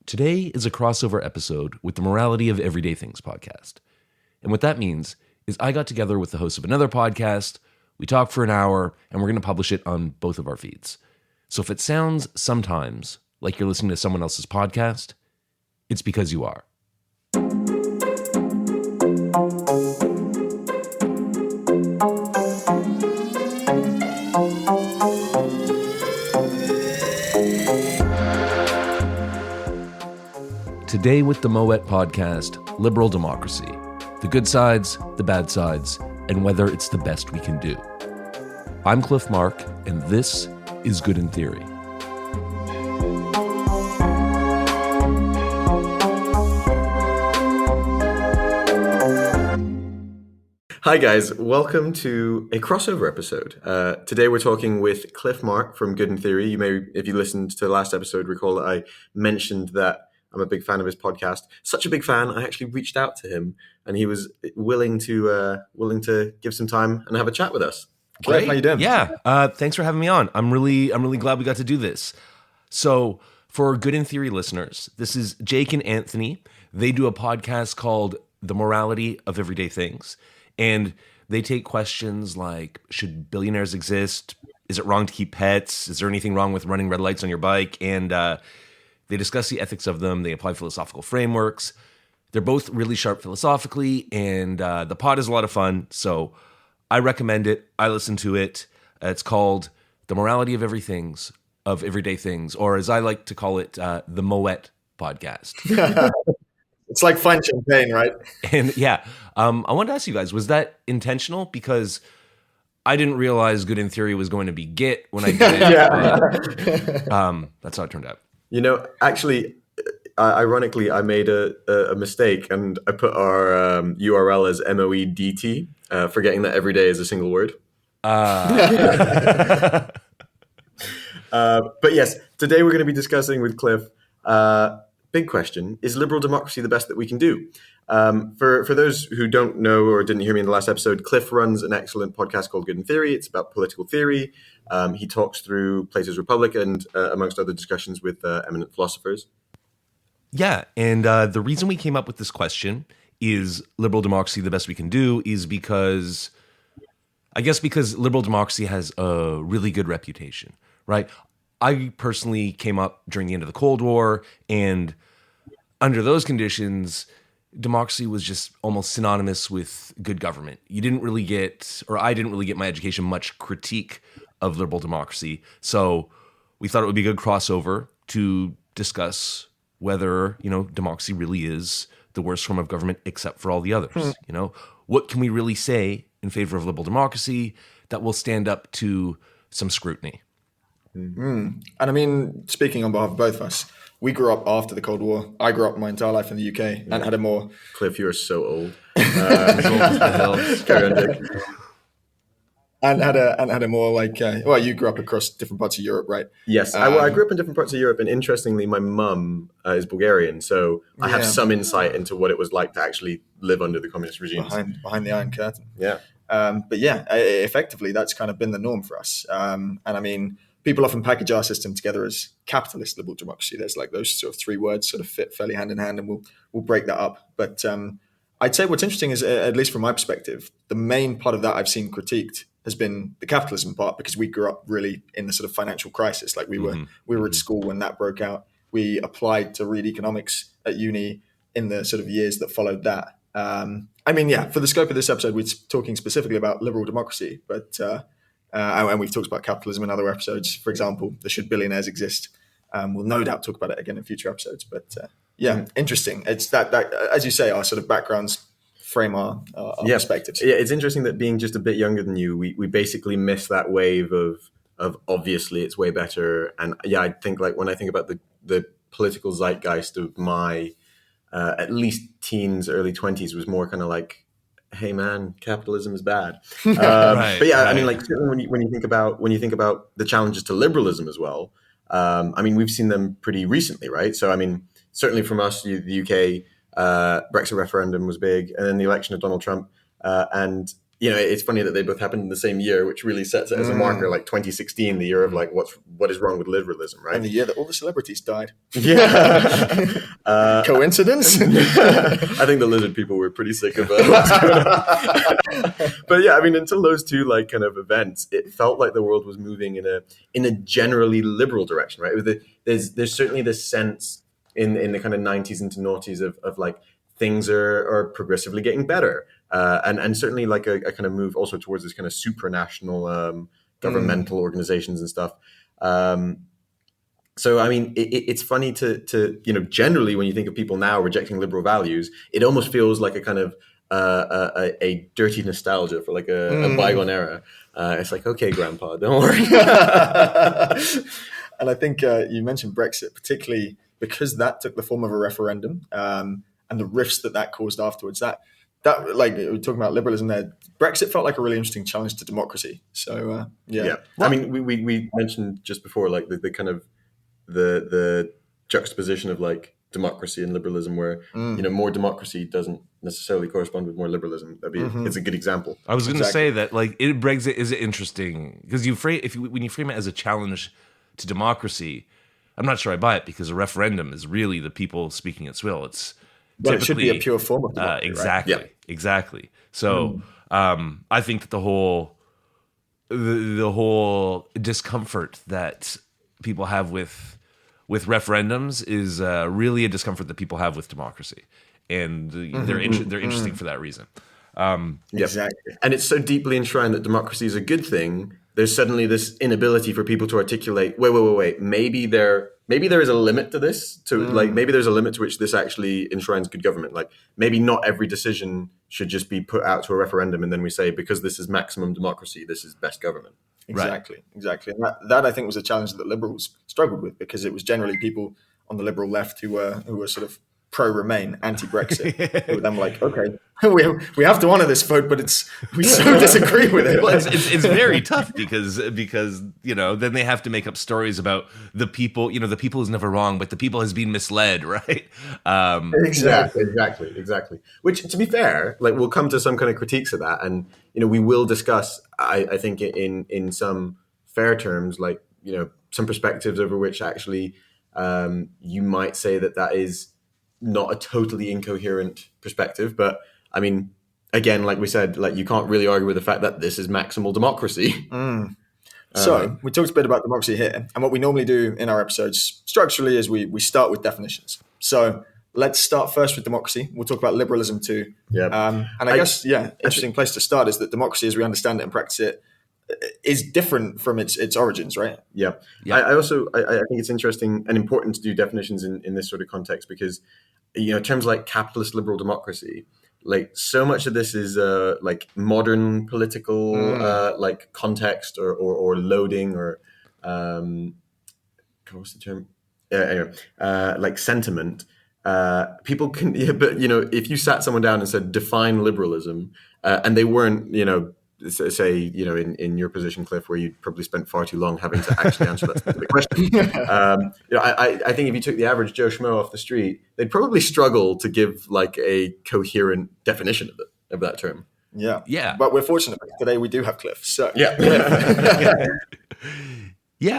Today is a crossover episode with the Morality of Everyday Things podcast. And what that means is I got together with the host of another podcast, we talked for an hour, and we're going to publish it on both of our feeds. So if it sounds sometimes like you're listening to someone else's podcast, it's because you are. Today with the MOET podcast, Liberal Democracy, the good sides, the bad sides, and whether it's the best we can do. I'm Cliff Mark, and this is Good in Theory. Hi guys, welcome to a crossover episode. Today we're talking with Cliff Mark from Good in Theory. You may, if you listened to the last episode, recall that I mentioned that I'm a big fan of his podcast. Such a big fan, I actually reached out to him, and he was willing to give some time and have a chat with us. Cliff, how you doing? Yeah, thanks for having me on. I'm really glad we got to do this. So, for Good in Theory listeners, this is Jake and Anthony. They do a podcast called The Morality of Everyday Things, and they take questions like: should billionaires exist? Is it wrong to keep pets? Is there anything wrong with running red lights on your bike? And they discuss the ethics of them. They apply philosophical frameworks. They're both really sharp philosophically, and the pod is a lot of fun. So I recommend it. I listen to it. It's called The Morality of Everyday Things, or as I like to call it, the MOET podcast. It's like fine champagne, right? And yeah, I wanted to ask you guys, was that intentional? Because I didn't realize Good in Theory was going to be Git when I did it. Yeah. That's how it turned out. You know, actually, ironically, I made a mistake, and I put our URL as MOEDT, forgetting that every day is a single word. But yes, today we're going to be discussing with Cliff, big question, is liberal democracy the best that we can do? For those who don't know or didn't hear me in the last episode, Cliff runs an excellent podcast called Good in Theory. It's about political theory. He talks through Plato's Republic and amongst other discussions with eminent philosophers. Yeah, and the reason we came up with this question, is liberal democracy the best we can do, is because liberal democracy has a really good reputation, right? I personally came up during the end of the Cold War, and under those conditions, democracy was just almost synonymous with good government. I didn't really get my education much critique of liberal democracy. So we thought it would be a good crossover to discuss whether, democracy really is the worst form of government except for all the others. What can we really say in favor of liberal democracy that will stand up to some scrutiny? Mm-hmm. And I mean, speaking on behalf of both of us, we grew up after the Cold War. I grew up my entire life in the UK and had a more... Cliff, you're so old. As old as the hills. Carry on, Dick. And had a more like... you grew up across different parts of Europe, right? Yes, I grew up in different parts of Europe, and interestingly, my mum is Bulgarian, so I have some insight into what it was like to actually live under the communist regimes. Behind the Iron Curtain. Yeah. But yeah, effectively, that's kind of been the norm for us. And I mean... people often package our system together as capitalist liberal democracy. There's like those sort of three words sort of fit fairly hand in hand, and we'll break that up. But I'd say what's interesting is, at least from my perspective, the main part of that I've seen critiqued has been the capitalism part, because we grew up really in the sort of financial crisis. Like we were at school when that broke out. We applied to read economics at uni in the sort of years that followed that. For the scope of this episode, we're talking specifically about liberal democracy, but and we've talked about capitalism in other episodes. For example, the should billionaires exist. We'll no doubt talk about it again in future episodes. But interesting. It's that as you say, our sort of backgrounds frame our perspectives. Yeah, it's interesting that being just a bit younger than you, we basically missed that wave of obviously it's way better. And yeah, I think like when I think about the political zeitgeist of my at least teens, early 20s was more kind of like, hey man, capitalism is bad. But yeah, I mean, like certainly when you think about the challenges to liberalism as well, I mean, we've seen them pretty recently, right? So I mean, certainly from us, the UK, Brexit referendum was big, and then the election of Donald Trump, and it's funny that they both happened in the same year, which really sets it as a marker, like 2016, the year of like what is wrong with liberalism, right? And the year that all the celebrities died. Yeah. Coincidence? I think the lizard people were pretty sick of what's going on. But yeah, I mean, until those two like kind of events, it felt like the world was moving in a generally liberal direction, right? There's certainly this sense in the kind of 90s into noughties of like things are progressively getting better. And certainly like a kind of move also towards this kind of supranational governmental organizations and stuff. So, I mean, it's funny to generally when you think of people now rejecting liberal values, it almost feels like a kind of a dirty nostalgia for like a bygone era. It's like, okay, Grandpa, don't worry. And I think you mentioned Brexit, particularly because that took the form of a referendum and the rifts that caused afterwards. That like we were talking about liberalism there. Brexit felt like a really interesting challenge to democracy. So yeah. I mean, we mentioned just before like the kind of the juxtaposition of like democracy and liberalism, where more democracy doesn't necessarily correspond with more liberalism. It's a good example. I was going to say that like Brexit is interesting because when you frame it as a challenge to democracy, I'm not sure I buy it, because a referendum is really the people speaking its will. It should be a pure form of democracy. Exactly, right? exactly. So I think that the whole discomfort that people have with referendums is really a discomfort that people have with democracy, and they're interesting for that reason. Exactly. And it's so deeply enshrined that democracy is a good thing. There's suddenly this inability for people to articulate, wait, maybe there is a limit to this, like maybe there's a limit to which this actually enshrines good government. Like maybe not every decision should just be put out to a referendum and then we say, because this is maximum democracy, this is best government. Exactly. And that I think was a challenge that liberals struggled with, because it was generally people on the liberal left who were sort of pro-Remain, anti-Brexit, who were then like, okay, we have to honor this vote, but we so disagree with it. Well, it's very tough because then they have to make up stories about the people. The people is never wrong, but the people has been misled, right? Exactly. Which, to be fair, like we'll come to some kind of critiques of that, and we will discuss. I think in some fair terms, like some perspectives over which actually you might say that is not a totally incoherent perspective, but I mean, again, like we said, like you can't really argue with the fact that this is maximal democracy. So we talked a bit about democracy here, and what we normally do in our episodes structurally is we start with definitions. So let's start first with democracy. We'll talk about liberalism too. And I guess, interesting place to start is that democracy, as we understand it and practice it, is different from its origins, right? Yeah. I also think it's interesting and important to do definitions in this sort of context, because terms like capitalist liberal democracy, like so much of this is like modern political like context or loading or what's the term? Anyway, like sentiment. People can, but if you sat someone down and said define liberalism, and they weren't, say, in your position, Cliff, where you probably spent far too long having to actually answer that specific question. I think if you took the average Joe Schmo off the street, they'd probably struggle to give like a coherent definition of that term. Yeah. But we're fortunate today we do have Cliff. So yeah.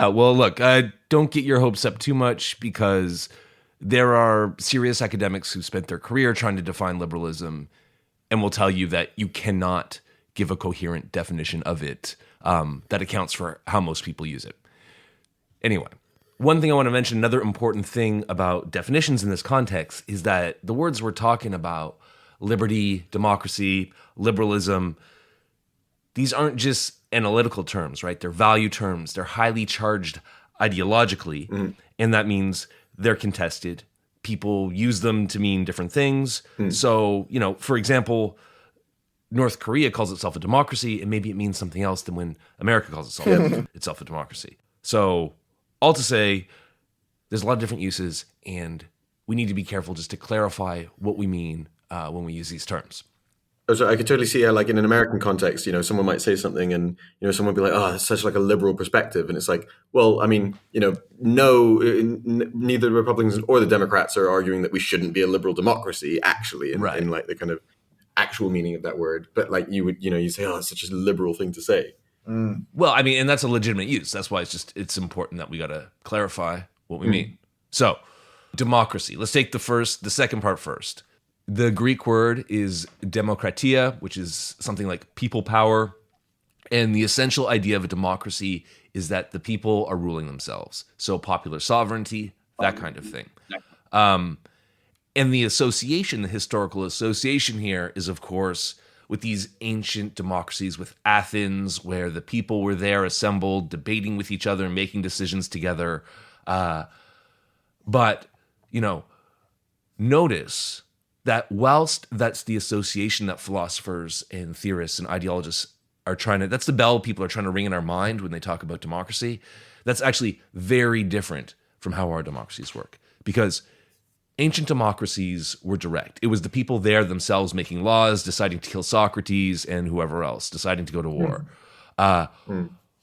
Well, look, don't get your hopes up too much, because there are serious academics who spent their career trying to define liberalism and will tell you that you cannot give a coherent definition of it that accounts for how most people use it. Anyway, one thing I want to mention, another important thing about definitions in this context, is that the words we're talking about, liberty, democracy, liberalism, these aren't just analytical terms, right? They're value terms. They're highly charged ideologically, and that means they're contested. People use them to mean different things. So, for example, North Korea calls itself a democracy, and maybe it means something else than when America calls itself a democracy. So, all to say, there's a lot of different uses, and we need to be careful just to clarify what we mean when we use these terms. So I could totally see how, like in an American context, someone might say something, and someone would be like, "Oh, that's such like a liberal perspective," and it's like, well, I mean, neither the Republicans or the Democrats are arguing that we shouldn't be a liberal democracy, actually, in like the kind of actual meaning of that word, but like you say, oh, it's such a liberal thing to say. Well, I mean, and that's a legitimate use. That's why it's important that we got to clarify what we mean. So, democracy. Let's take the second part first. The Greek word is demokratia, which is something like people power. And the essential idea of a democracy is that the people are ruling themselves. So popular sovereignty, that kind of thing. And the historical association here is, of course, with these ancient democracies, with Athens, where the people were there assembled, debating with each other, making decisions together. But, notice that whilst that's the association that philosophers and theorists and ideologists are that's the bell people are trying to ring in our mind when they talk about democracy, that's actually very different from how our democracies work. Because ancient democracies were direct. It was the people there themselves making laws, deciding to kill Socrates and whoever else, deciding to go to war.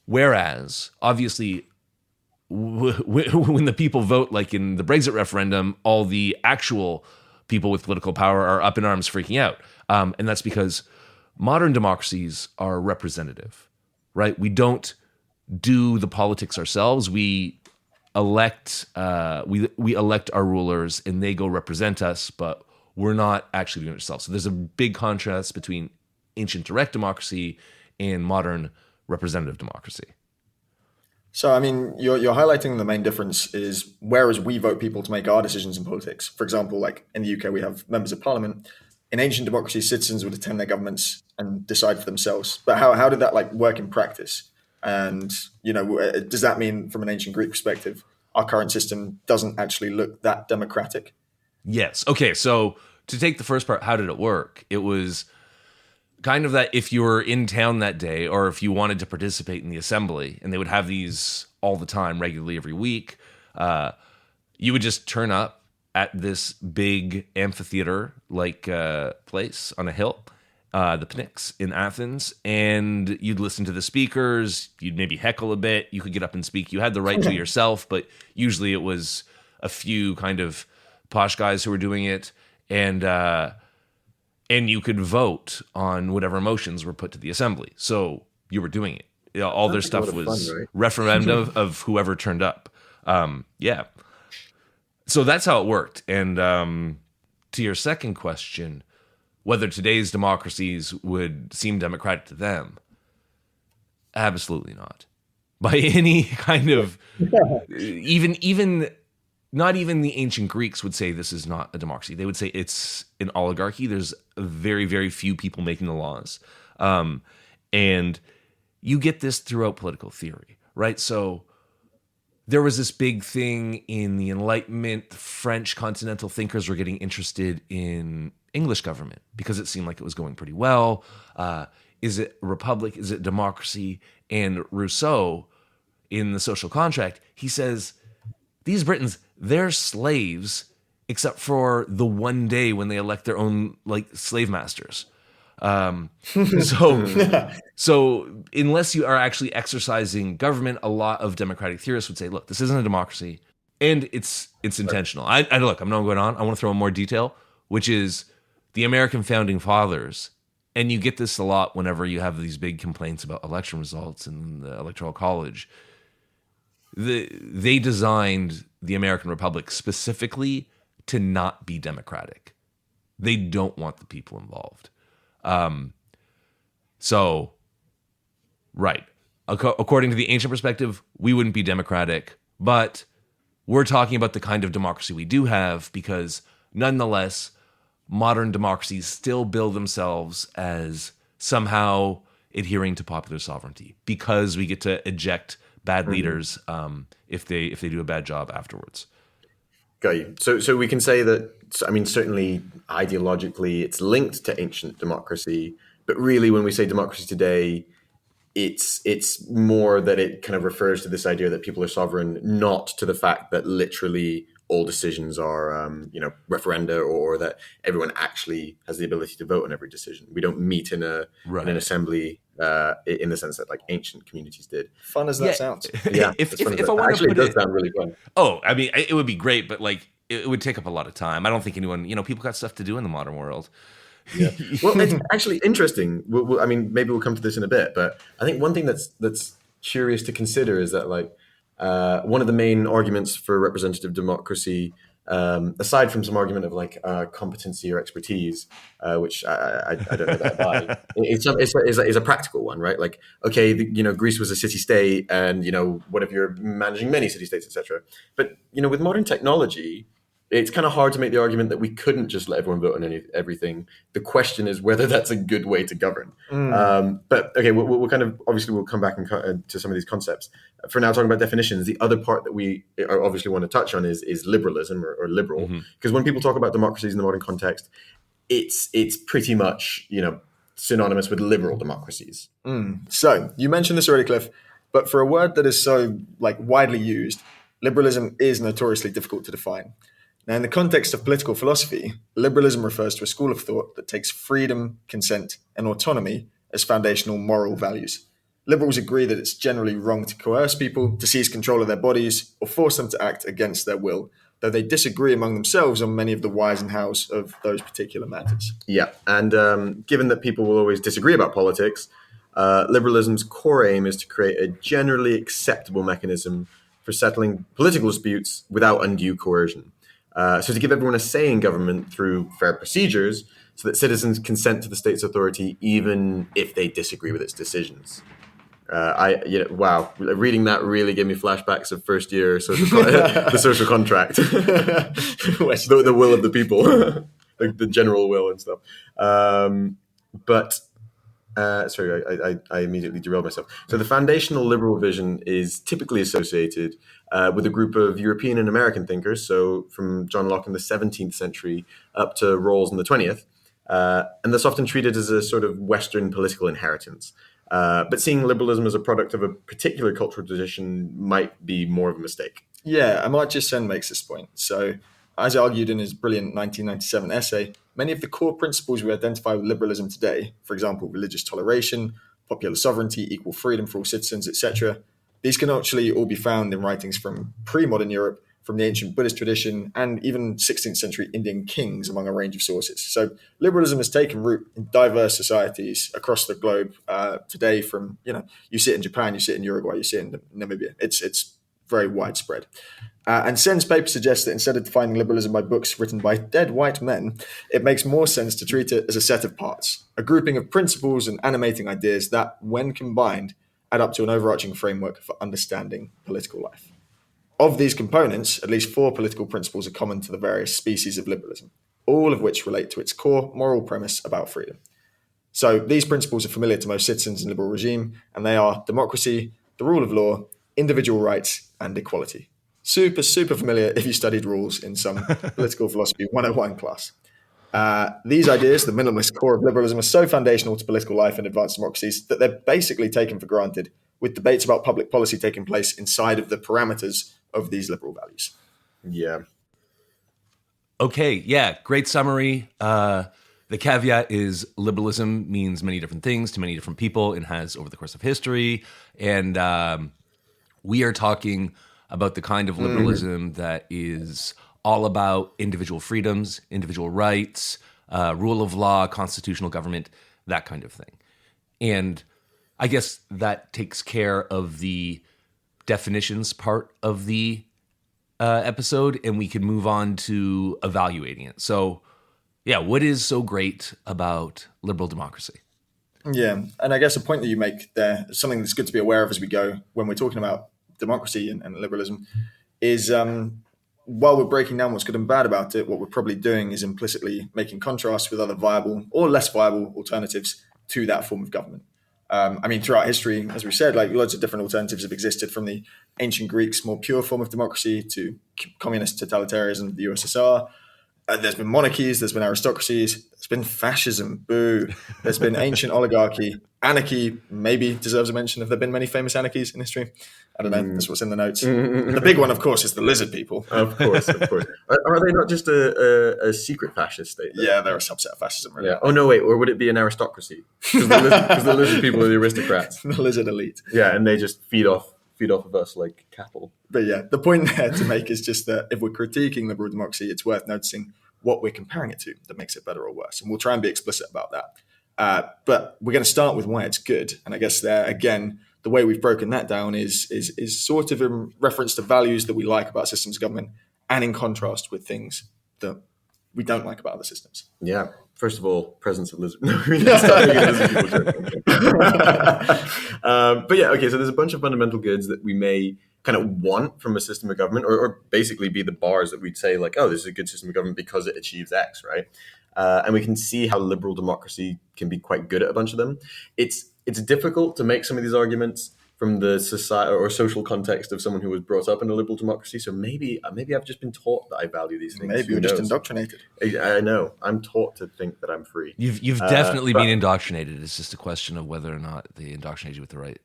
Whereas, obviously, when the people vote, like in the Brexit referendum, all the actual people with political power are up in arms freaking out. And that's because modern democracies are representative, right? We don't do the politics ourselves. We elect we elect our rulers and they go represent us, but we're not actually doing it ourselves. So there's a big contrast between ancient direct democracy and modern representative democracy. So, I mean, you're highlighting the main difference is whereas we vote people to make our decisions in politics. For example, like in the UK, we have members of parliament. In ancient democracies, citizens would attend their governments and decide for themselves. But how did that like work in practice? And, does that mean from an ancient Greek perspective, our current system doesn't actually look that democratic? Yes. Okay. So to take the first part, how did it work? It was kind of that if you were in town that day or if you wanted to participate in the assembly, and they would have these all the time, regularly every week, you would just turn up at this big amphitheater like place on a hill, the Pnyx in Athens, and you'd listen to the speakers, you'd maybe heckle a bit, you could get up and speak. You had the right to yourself, but usually it was a few kind of posh guys who were doing it, and you could vote on whatever motions were put to the assembly. So you were doing it. All their stuff was fun, right? Referendum of whoever turned up. Yeah. So that's how it worked. And to your second question, whether today's democracies would seem democratic to them, absolutely not. By any kind of, even not even the ancient Greeks would say this is not a democracy. They would say it's an oligarchy. There's very, very few people making the laws. And you get this throughout political theory, right? So there was this big thing in the Enlightenment. French continental thinkers were getting interested in English government because it seemed like it was going pretty well. Is it a republic? Is it democracy? And Rousseau, in The Social Contract, he says, these Britons, they're slaves except for the one day when they elect their own like slave masters. So unless you are actually exercising government, a lot of democratic theorists would say, look, this isn't a democracy, and it's intentional. I look, I'm not going on. I want to throw in more detail, which is the American founding fathers, and you get this a lot whenever you have these big complaints about election results in the Electoral College. They designed the American Republic specifically to not be democratic. They don't want the people involved. So, right. According to the ancient perspective, we wouldn't be democratic, but we're talking about the kind of democracy we do have because nonetheless, modern democracies still bill themselves as somehow adhering to popular sovereignty because we get to eject bad leaders if they do a bad job afterwards. Got you. So we can say that, I mean, certainly ideologically it's linked to ancient democracy, but really when we say democracy today, it's more that it kind of refers to this idea that people are sovereign, not to the fact that literally all decisions are, referenda, or that everyone actually has the ability to vote on every decision. We don't meet in an assembly in the sense that like ancient communities did. Fun as that sounds. Yeah, if I want to actually, put it does sound really fun. Oh, I mean, it would be great, but like it would take up a lot of time. I don't think anyone, people got stuff to do in the modern world. Yeah. Well, it's actually interesting. I mean, maybe we'll come to this in a bit, but I think one thing that's curious to consider is that like one of the main arguments for representative democracy, aside from some argument of like competency or expertise, which I don't know that I buy, it's a practical one, right? Like, okay, Greece was a city state, and what if you're managing many city states, etc. But with modern technology, it's kind of hard to make the argument that we couldn't just let everyone vote on everything. The question is whether that's a good way to govern. But okay, we'll kind of obviously we'll come back to some of these concepts. For now, talking about definitions, the other part that we obviously want to touch on is liberalism or liberal, because when people talk about democracies in the modern context, it's pretty much synonymous with liberal democracies. So you mentioned this already, Cliff, but for a word that is so widely used, liberalism is notoriously difficult to define. Now, in the context of political philosophy, liberalism refers to a school of thought that takes freedom, consent, and autonomy as foundational moral values. Liberals agree that it's generally wrong to coerce people, to seize control of their bodies, or force them to act against their will, though they disagree among themselves on many of the whys and hows of those particular matters. Yeah, and given that people will always disagree about politics, liberalism's core aim is to create a generally acceptable mechanism for settling political disputes without undue coercion. So to give everyone a say in government through fair procedures so that citizens consent to the state's authority even if they disagree with its decisions. Wow, reading that really gave me flashbacks of first year the social contract, the will of the people, the general will and stuff. Sorry, I immediately derailed myself. So the foundational liberal vision is typically associated with a group of European and American thinkers, so from John Locke in the 17th century up to Rawls in the 20th, and that's often treated as a sort of Western political inheritance. But seeing liberalism as a product of a particular cultural tradition might be more of a mistake. Yeah, Amartya Sen makes this point. So, as argued in his brilliant 1997 essay, many of the core principles we identify with liberalism today, for example, religious toleration, popular sovereignty, equal freedom for all citizens, etc., these can actually all be found in writings from pre-modern Europe, from the ancient Buddhist tradition, and even 16th century Indian kings, among a range of sources. So liberalism has taken root in diverse societies across the globe today. From you see it in Japan, you see it in Uruguay, you see it in Namibia. It's very widespread. And Sen's paper suggests that instead of defining liberalism by books written by dead white men, it makes more sense to treat it as a set of parts, a grouping of principles and animating ideas that, when combined, add up to an overarching framework for understanding political life. Of these components, at least 4 political principles are common to the various species of liberalism, all of which relate to its core moral premise about freedom. So these principles are familiar to most citizens in liberal regime, and they are democracy, the rule of law, individual rights, and equality. Super, super familiar if you studied rules in some political philosophy 101 class. These ideas, the minimalist core of liberalism, are so foundational to political life and advanced democracies that they're basically taken for granted, with debates about public policy taking place inside of the parameters of these liberal values. Yeah. Okay, yeah, great summary. The caveat is liberalism means many different things to many different people and has over the course of history. And we are talking about the kind of liberalism that is all about individual freedoms, individual rights, rule of law, constitutional government, that kind of thing. And I guess that takes care of the definitions part of the episode, and we can move on to evaluating it. So, yeah, what is so great about liberal democracy? Yeah, and I guess a point that you make there, something that's good to be aware of as we go when we're talking about democracy and liberalism, is while we're breaking down what's good and bad about it, what we're probably doing is implicitly making contrasts with other viable or less viable alternatives to that form of government. Throughout history, as we said, loads of different alternatives have existed, from the ancient Greeks' more pure form of democracy to communist totalitarianism, the USSR. There's been monarchies, there's been aristocracies, there's been fascism, boo. There's been ancient oligarchy, anarchy, maybe deserves a mention. Have there been many famous anarchies in history? I don't know. That's what's in the notes. The big one, of course, is the lizard people. Of course. Are they not just a secret fascist state, though? Yeah, they're a subset of fascism, really. Yeah. Oh, no, wait. Or would it be an aristocracy? Because the lizard people are the aristocrats. The lizard elite. Yeah, and they just feed off of us like cattle. But yeah, the point there to make is just that if we're critiquing liberal democracy, it's worth noticing what we're comparing it to that makes it better or worse. And we'll try and be explicit about that. But we're going to start with why it's good. And I guess there, again, the way we've broken that down is sort of in reference to values that we like about systems of government and in contrast with things that we don't like about other systems. Yeah. First of all, presence of lizard. No, we need to start making lizard people. But yeah, okay. So there's a bunch of fundamental goods that we may kind of want from a system of government, or basically be the bars that we'd say like, oh, this is a good system of government because it achieves X, right? And we can see how liberal democracy can be quite good at a bunch of them. It's difficult to make some of these arguments from the society or social context of someone who was brought up in a liberal democracy. So maybe I've just been taught that I value these things. Maybe you're just indoctrinated. I know. I'm taught to think that I'm free. You've definitely been indoctrinated. It's just a question of whether or not they indoctrinate you with the right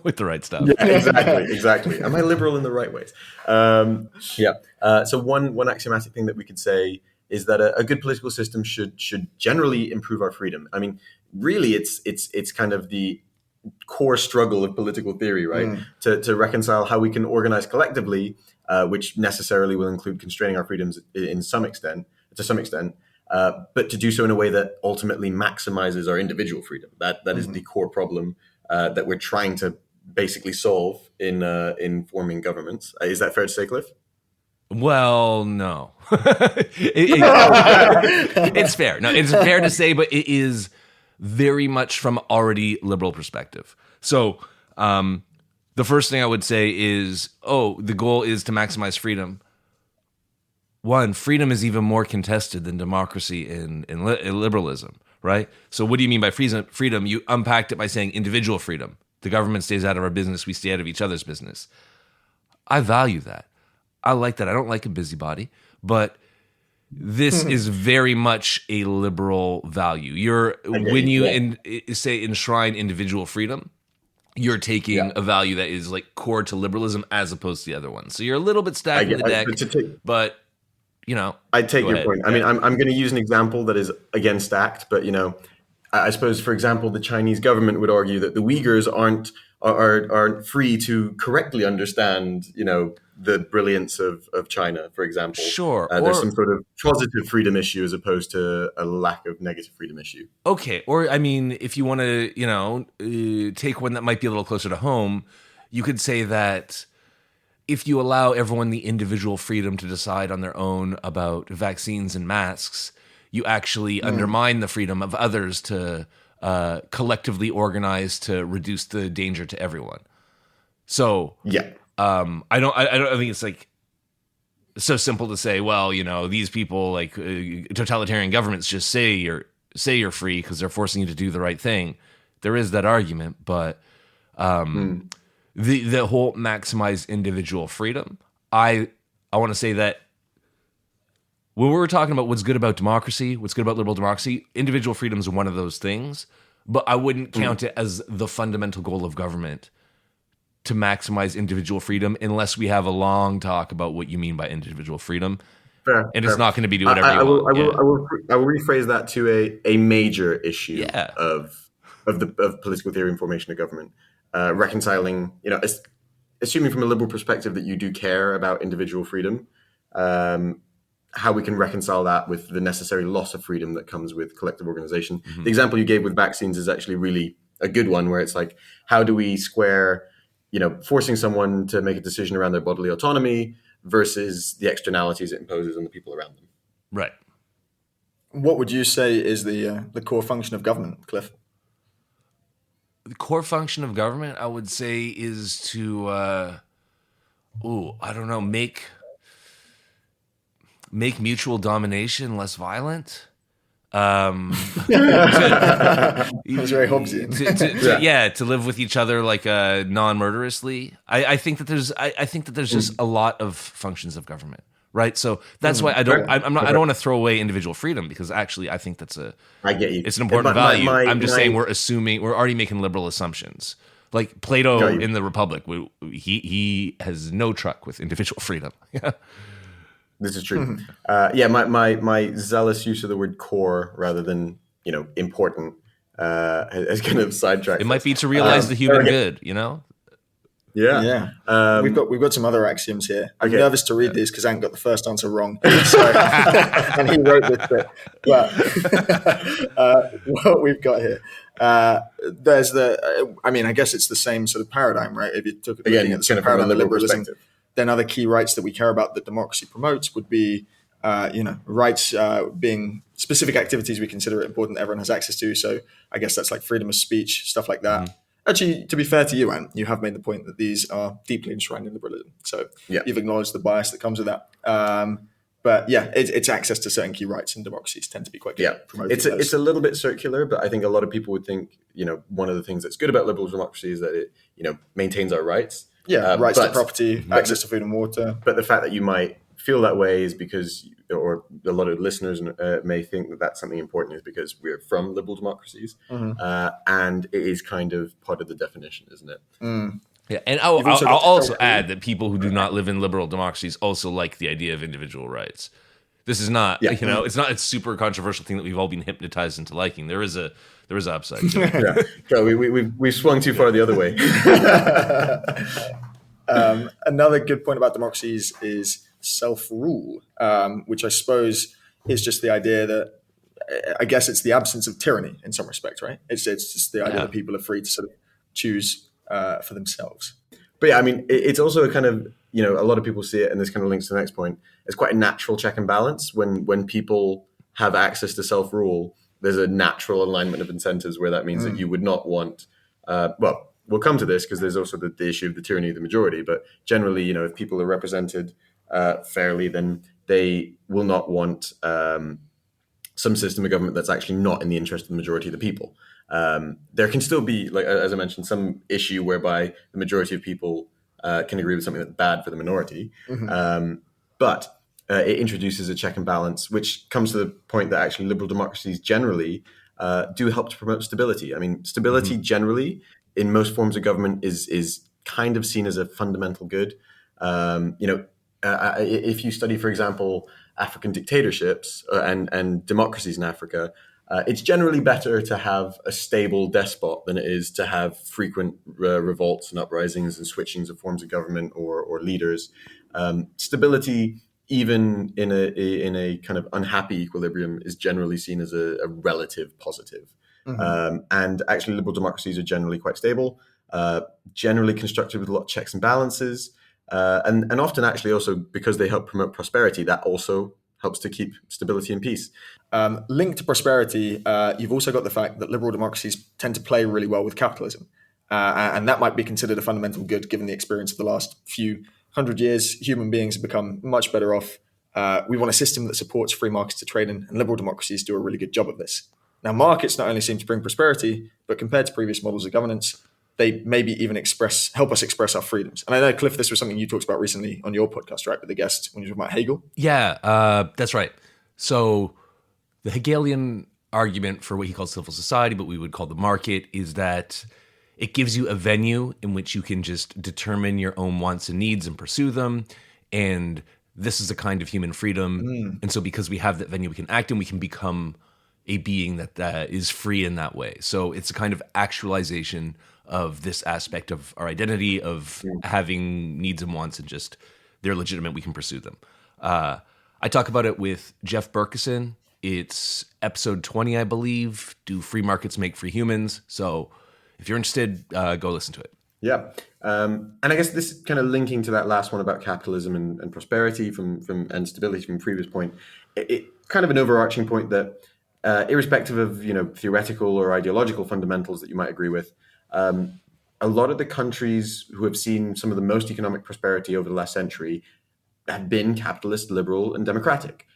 with the right stuff. Yeah, exactly. Am I liberal in the right ways? So one axiomatic thing that we could say is that a good political system should generally improve our freedom. I mean, really, it's kind of the core struggle of political theory, right? To reconcile how we can organize collectively, which necessarily will include constraining our freedoms to some extent, but to do so in a way that ultimately maximizes our individual freedom. That is the core problem that we're trying to basically solve in forming governments. Is that fair to say, Cliff? Well, no. It's fair. No, it's fair to say, but it is very much from already liberal perspective. So the first thing I would say is, the goal is to maximize freedom. One, freedom is even more contested than democracy in liberalism, right? So what do you mean by freedom? You unpacked it by saying individual freedom. The government stays out of our business. We stay out of each other's business. I value that. I like that. I don't like a busybody, but this is very much a liberal value. When you say enshrine individual freedom, you're taking a value that is like core to liberalism as opposed to the other one. So you're a little bit stacked in the deck, but you know. I take your point. I mean, I'm going to use an example that is again stacked, but you know, I suppose, for example, the Chinese government would argue that the Uyghurs aren't free to correctly understand, you know, the brilliance of China, for example. Sure. There's some sort of positive freedom issue as opposed to a lack of negative freedom issue. Okay. Or, I mean, if you want to, you know, take one that might be a little closer to home, you could say that if you allow everyone the individual freedom to decide on their own about vaccines and masks, you actually undermine the freedom of others to collectively organize to reduce the danger to everyone. So I don't think it's like so simple to say, well, you know, these people like totalitarian governments just say you're free because they're forcing you to do the right thing. There is that argument, but the whole maximize individual freedom, I want to say that when we were talking about what's good about democracy, what's good about liberal democracy, individual freedom is one of those things, but I wouldn't count it as the fundamental goal of government to maximize individual freedom unless we have a long talk about what you mean by individual freedom. Fair. It's not going to be do whatever you want. I will rephrase that to a major issue of political theory and formation of government. Reconciling, you know, assuming from a liberal perspective that you do care about individual freedom, how we can reconcile that with the necessary loss of freedom that comes with collective organization. Mm-hmm. The example you gave with vaccines is actually really a good one, where it's like, how do we square, you know, forcing someone to make a decision around their bodily autonomy versus the externalities it imposes on the people around them? Right. What would you say is the core function of government, Cliff? The core function of government, I would say, is to, I don't know, make mutual domination less violent. That's very Hobbesian. To live with each other like non-murderously. I think that there's just a lot of functions of government, right? So that's why I don't want to throw away individual freedom, because actually I think I get you. It's an important value. I'm just saying we're already making liberal assumptions. Like Plato in the Republic, he has no truck with individual freedom. Yeah. This is true. My zealous use of the word core rather than, you know, important has kind of sidetracked. It might be to realize the human good, you know? Yeah. Yeah. We've got some other axioms here. I'm nervous to read these because I ain't got the first answer wrong. So, and he wrote this bit. But what we've got here, there's I guess it's the same sort of paradigm, right? If you took looking at the sort of paradigm of liberalism, then other key rights that we care about that democracy promotes would be, rights being specific activities we consider it important that everyone has access to. So I guess that's like freedom of speech, stuff like that. Actually, to be fair to you, Ant, you have made the point that these are deeply enshrined in liberalism. So you've acknowledged the bias that comes with that. But yeah, it's access to certain key rights, and democracies tend to be quite good at promoting those. It's a little bit circular, but I think a lot of people would think, one of the things that's good about liberal democracy is that it, maintains our rights. Yeah, rights to property, access to food and water. But the fact that you might feel that way is because, or a lot of listeners may think that that's something important, is because we're from liberal democracies, and it is kind of part of the definition, isn't it? Yeah, and I'll also add that people who do not live in liberal democracies also like the idea of individual rights. This is not, it's not a super controversial thing that we've all been hypnotized into liking. There is upside to it. So we've swung too far the other way. Another good point about democracies is self-rule, which I suppose is just the idea that, I guess it's the absence of tyranny in some respect, right? It's just the idea that people are free to sort of choose for themselves. But yeah, I mean, it's also a kind of, a lot of people see it, and this kind of links to the next point. It's quite a natural check and balance when people have access to self-rule. There's a natural alignment of incentives where that means that you would not want, we'll come to this because there's also the issue of the tyranny of the majority. But generally, if people are represented fairly, then they will not want some system of government that's actually not in the interest of the majority of the people. There can still be, like as I mentioned, some issue whereby the majority of people can agree with something that's bad for the minority. But it introduces a check and balance, which comes to the point that actually liberal democracies generally do help to promote stability. I mean, stability generally in most forms of government is kind of seen as a fundamental good. If you study, for example, African dictatorships and democracies in Africa, it's generally better to have a stable despot than it is to have frequent revolts and uprisings and switchings of forms of government or leaders. Stability, even in a kind of unhappy equilibrium, is generally seen as a relative positive. And actually, liberal democracies are generally quite stable, generally constructed with a lot of checks and balances, and often actually also because they help promote prosperity, that also helps to keep stability and peace. Linked to prosperity, you've also got the fact that liberal democracies tend to play really well with capitalism. And that might be considered a fundamental good given the experience of the last few hundred years. Human beings have become much better off. We want a system that supports free markets to trade in, and liberal democracies do a really good job of this. Now, markets not only seem to bring prosperity, but compared to previous models of governance, they maybe even help us express our freedoms. And I know, Cliff, this was something you talked about recently on your podcast, right, with the guest when you were talking about Hegel? Yeah, that's right. So the Hegelian argument for what he calls civil society, but we would call the market, is that it gives you a venue in which you can just determine your own wants and needs and pursue them. And this is a kind of human freedom. And so because we have that venue we can act in, we can become a being that is free in that way. So it's a kind of actualization of this aspect of our identity, of having needs and wants, and just they're legitimate, we can pursue them. I talk about it with Jeff Berkeson. It's episode 20, I believe. Do free markets make free humans? So if you're interested, go listen to it. Yeah. And I guess this kind of linking to that last one about capitalism and prosperity and stability from the previous point, it kind of an overarching point that irrespective of, theoretical or ideological fundamentals that you might agree with, a lot of the countries who have seen some of the most economic prosperity over the last century have been capitalist, liberal, and democratic.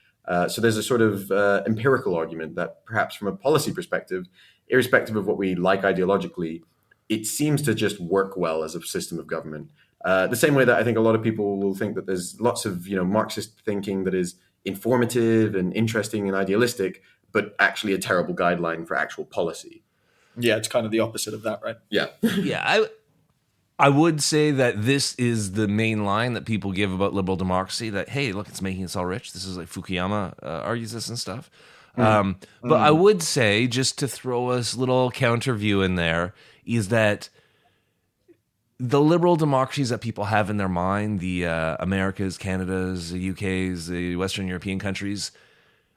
So there's a sort of empirical argument that perhaps from a policy perspective, irrespective of what we like ideologically, it seems to just work well as a system of government. The same way that I think a lot of people will think that there's lots of Marxist thinking that is informative and interesting and idealistic, but actually a terrible guideline for actual policy. Yeah, it's kind of the opposite of that, right? Yeah. Yeah, I would say that this is the main line that people give about liberal democracy, that, hey, look, it's making us all rich. This is like Fukuyama argues this and stuff. But I would say, just to throw a little counter view in there, is that the liberal democracies that people have in their mind, the Americas, Canadas, the UKs, the Western European countries,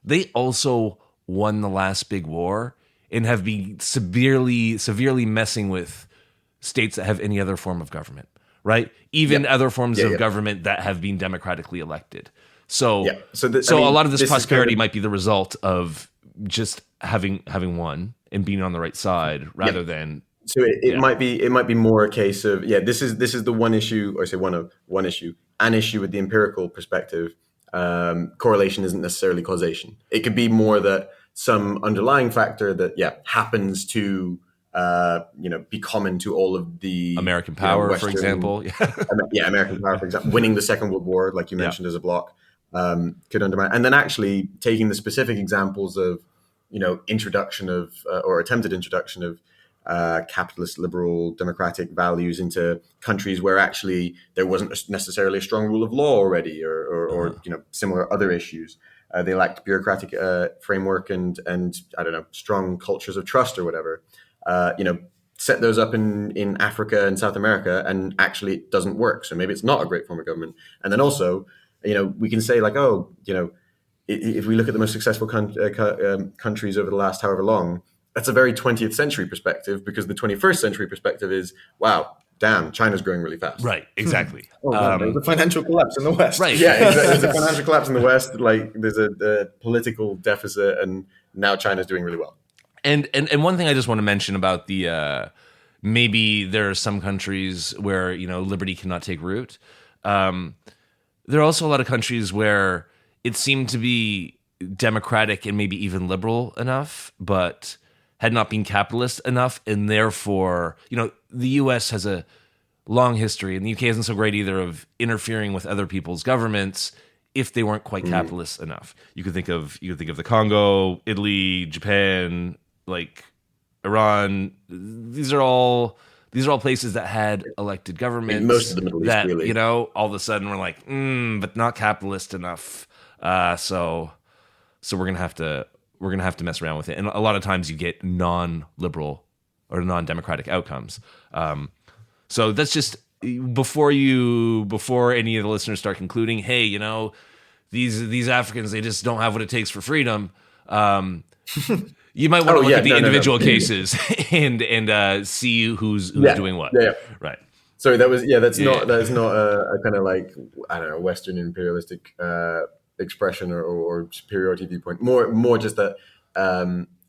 they also won the last big war and have been severely messing with states that have any other form of government, right? Even other forms of government that have been democratically elected. So, so a lot of this prosperity might be the result of just having won and being on the right side rather than. So it might be more a case of this is the one issue, or say one issue, an issue with the empirical perspective. Correlation isn't necessarily causation. It could be more that some underlying factor that happens to be common to all of the American power, Western, for example. American power, for example, winning the Second World War, like you mentioned, as a bloc, could undermine. And then actually taking the specific examples of introduction of or attempted introduction of capitalist, liberal, democratic values into countries where actually there wasn't necessarily a strong rule of law already, or similar other issues. They lacked bureaucratic framework and I don't know, strong cultures of trust or whatever. Set those up in Africa and South America, and actually it doesn't work. So maybe it's not a great form of government. And then also, we can say like, if we look at the most successful countries over the last however long, that's a very 20th century perspective, because the 21st century perspective is, wow, damn, China's growing really fast. Right, exactly. There's a financial collapse in the West. Right. Yeah, exactly. There's a financial collapse in the West. Like there's a political deficit, and now China's doing really well. And one thing I just want to mention about the maybe there are some countries where liberty cannot take root. There are also a lot of countries where it seemed to be democratic and maybe even liberal enough, but had not been capitalist enough, and therefore, the U.S. has a long history, and the UK isn't so great either, of interfering with other people's governments if they weren't quite capitalist enough. You could think of the Congo, Italy, Japan, like Iran. These are all places that had elected governments. Most of the Middle East, that really. all of a sudden we're like, but not capitalist enough. So we're gonna have to mess around with it, and a lot of times you get non-liberal or non-democratic outcomes. So that's just before any of the listeners start concluding, hey, these Africans, they just don't have what it takes for freedom. You might want to look at the individual cases and see who's doing what. Yeah. Right. Sorry, that's not a kind of like, I don't know, Western imperialistic expression or superiority viewpoint. More just that,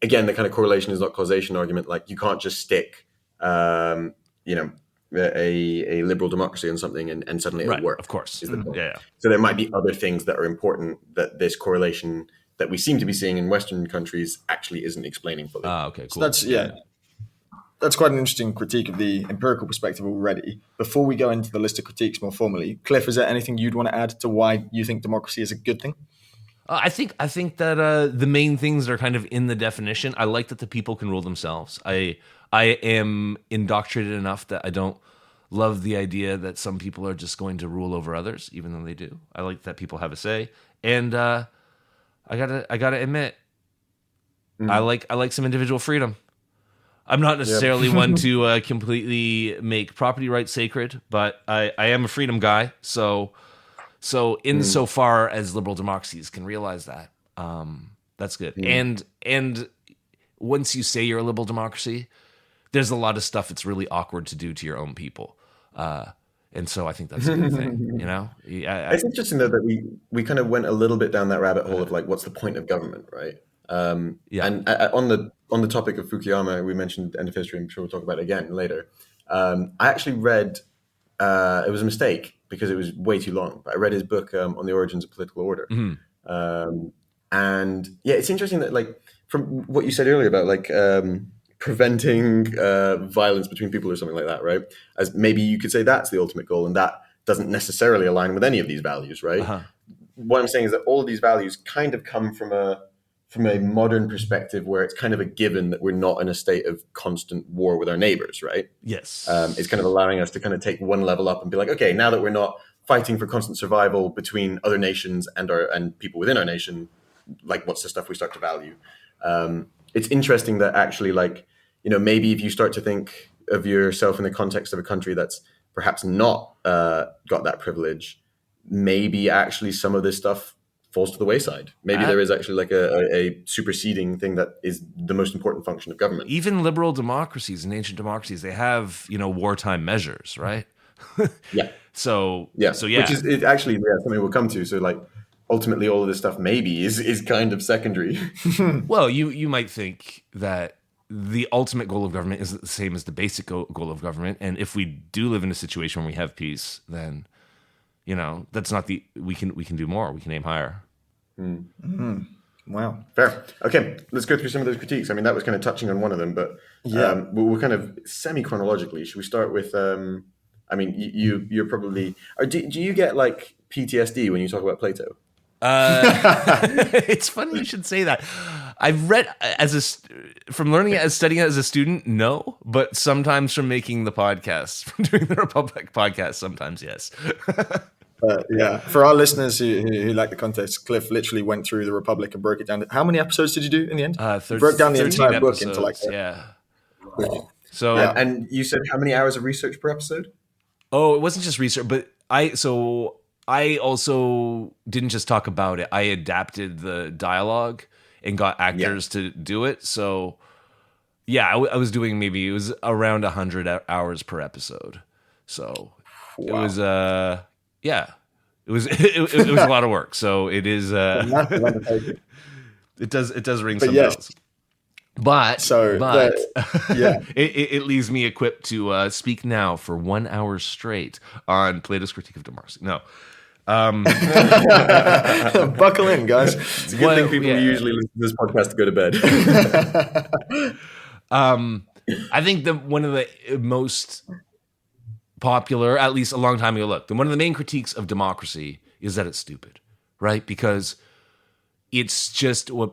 again, the kind of correlation is not causation argument. Like you can't just stick a liberal democracy on something and suddenly it'll work. Of course. Is the point. Yeah. So there might be other things that are important that this correlation that we seem to be seeing in Western countries actually isn't explaining fully. Okay, cool. So that's quite an interesting critique of the empirical perspective already. Before we go into the list of critiques more formally, Cliff, is there anything you'd want to add to why you think democracy is a good thing? I think that the main things that are kind of in the definition. I like that the people can rule themselves. I am indoctrinated enough that I don't love the idea that some people are just going to rule over others, even though they do. I like that people have a say, and I gotta admit, I like some individual freedom. I'm not necessarily one to completely make property rights sacred, but I am a freedom guy. So insofar as liberal democracies can realize that, that's good. And once you say you're a liberal democracy, there's a lot of stuff that's really awkward to do to your own people. And so I think that's a good thing, It's interesting though that we kind of went a little bit down that rabbit hole of like, what's the point of government, right? And on the topic of Fukuyama, we mentioned end of history. I'm sure we'll talk about it again later. I actually read, it was a mistake because it was way too long, but I read his book on the origins of political order. And it's interesting that like from what you said earlier about like preventing violence between people or something like that, right? As maybe you could say that's the ultimate goal, and that doesn't necessarily align with any of these values, right? What I'm saying is that all of these values kind of come from a modern perspective where it's kind of a given that we're not in a state of constant war with our neighbors, right? Yes. It's kind of allowing us to kind of take one level up and be like, okay, now that we're not fighting for constant survival between other nations and people within our nation, like what's the stuff we start to value? It's interesting that actually, like, maybe if you start to think of yourself in the context of a country that's perhaps not got that privilege, maybe actually some of this stuff falls to the wayside. Maybe there is actually like a superseding thing that is the most important function of government. Even liberal democracies and ancient democracies, they have, wartime measures, right? Yeah. So yeah. Which is actually something we'll come to. So like ultimately all of this stuff maybe is kind of secondary. Well, you might think that the ultimate goal of government isn't the same as the basic goal of government. And if we do live in a situation where we have peace, then, that's not we can do more. We can aim higher. Wow. Fair. Okay, let's go through some of those critiques. I mean, that was kind of touching on one of them, but we're kind of semi-chronologically. Should we start with, you're probably, do you get like PTSD when you talk about Plato? It's funny you should say that. I've read from learning it as studying it as a student, no, but sometimes from making the podcast, from doing the Republic podcast, sometimes yes. For our listeners who like the context, Cliff literally went through the Republic and broke it down. How many episodes did you do in the end? He broke down the entire episodes, book into like So and you said how many hours of research per episode? Oh, it wasn't just research, but I also didn't just talk about it. I adapted the dialogue and got actors to do it. So I was doing maybe it was around 100 hours per episode. So it was it was it was a lot of work. So it is it does ring some bells. But it leaves me equipped to speak now for 1 hour straight on Plato's Critique of Democracy. No. Buckle in, guys. It's a good thing people usually listen to this podcast to go to bed. I think that one of the most popular, at least a long time ago, one of the main critiques of democracy is that it's stupid, right? Because it's just what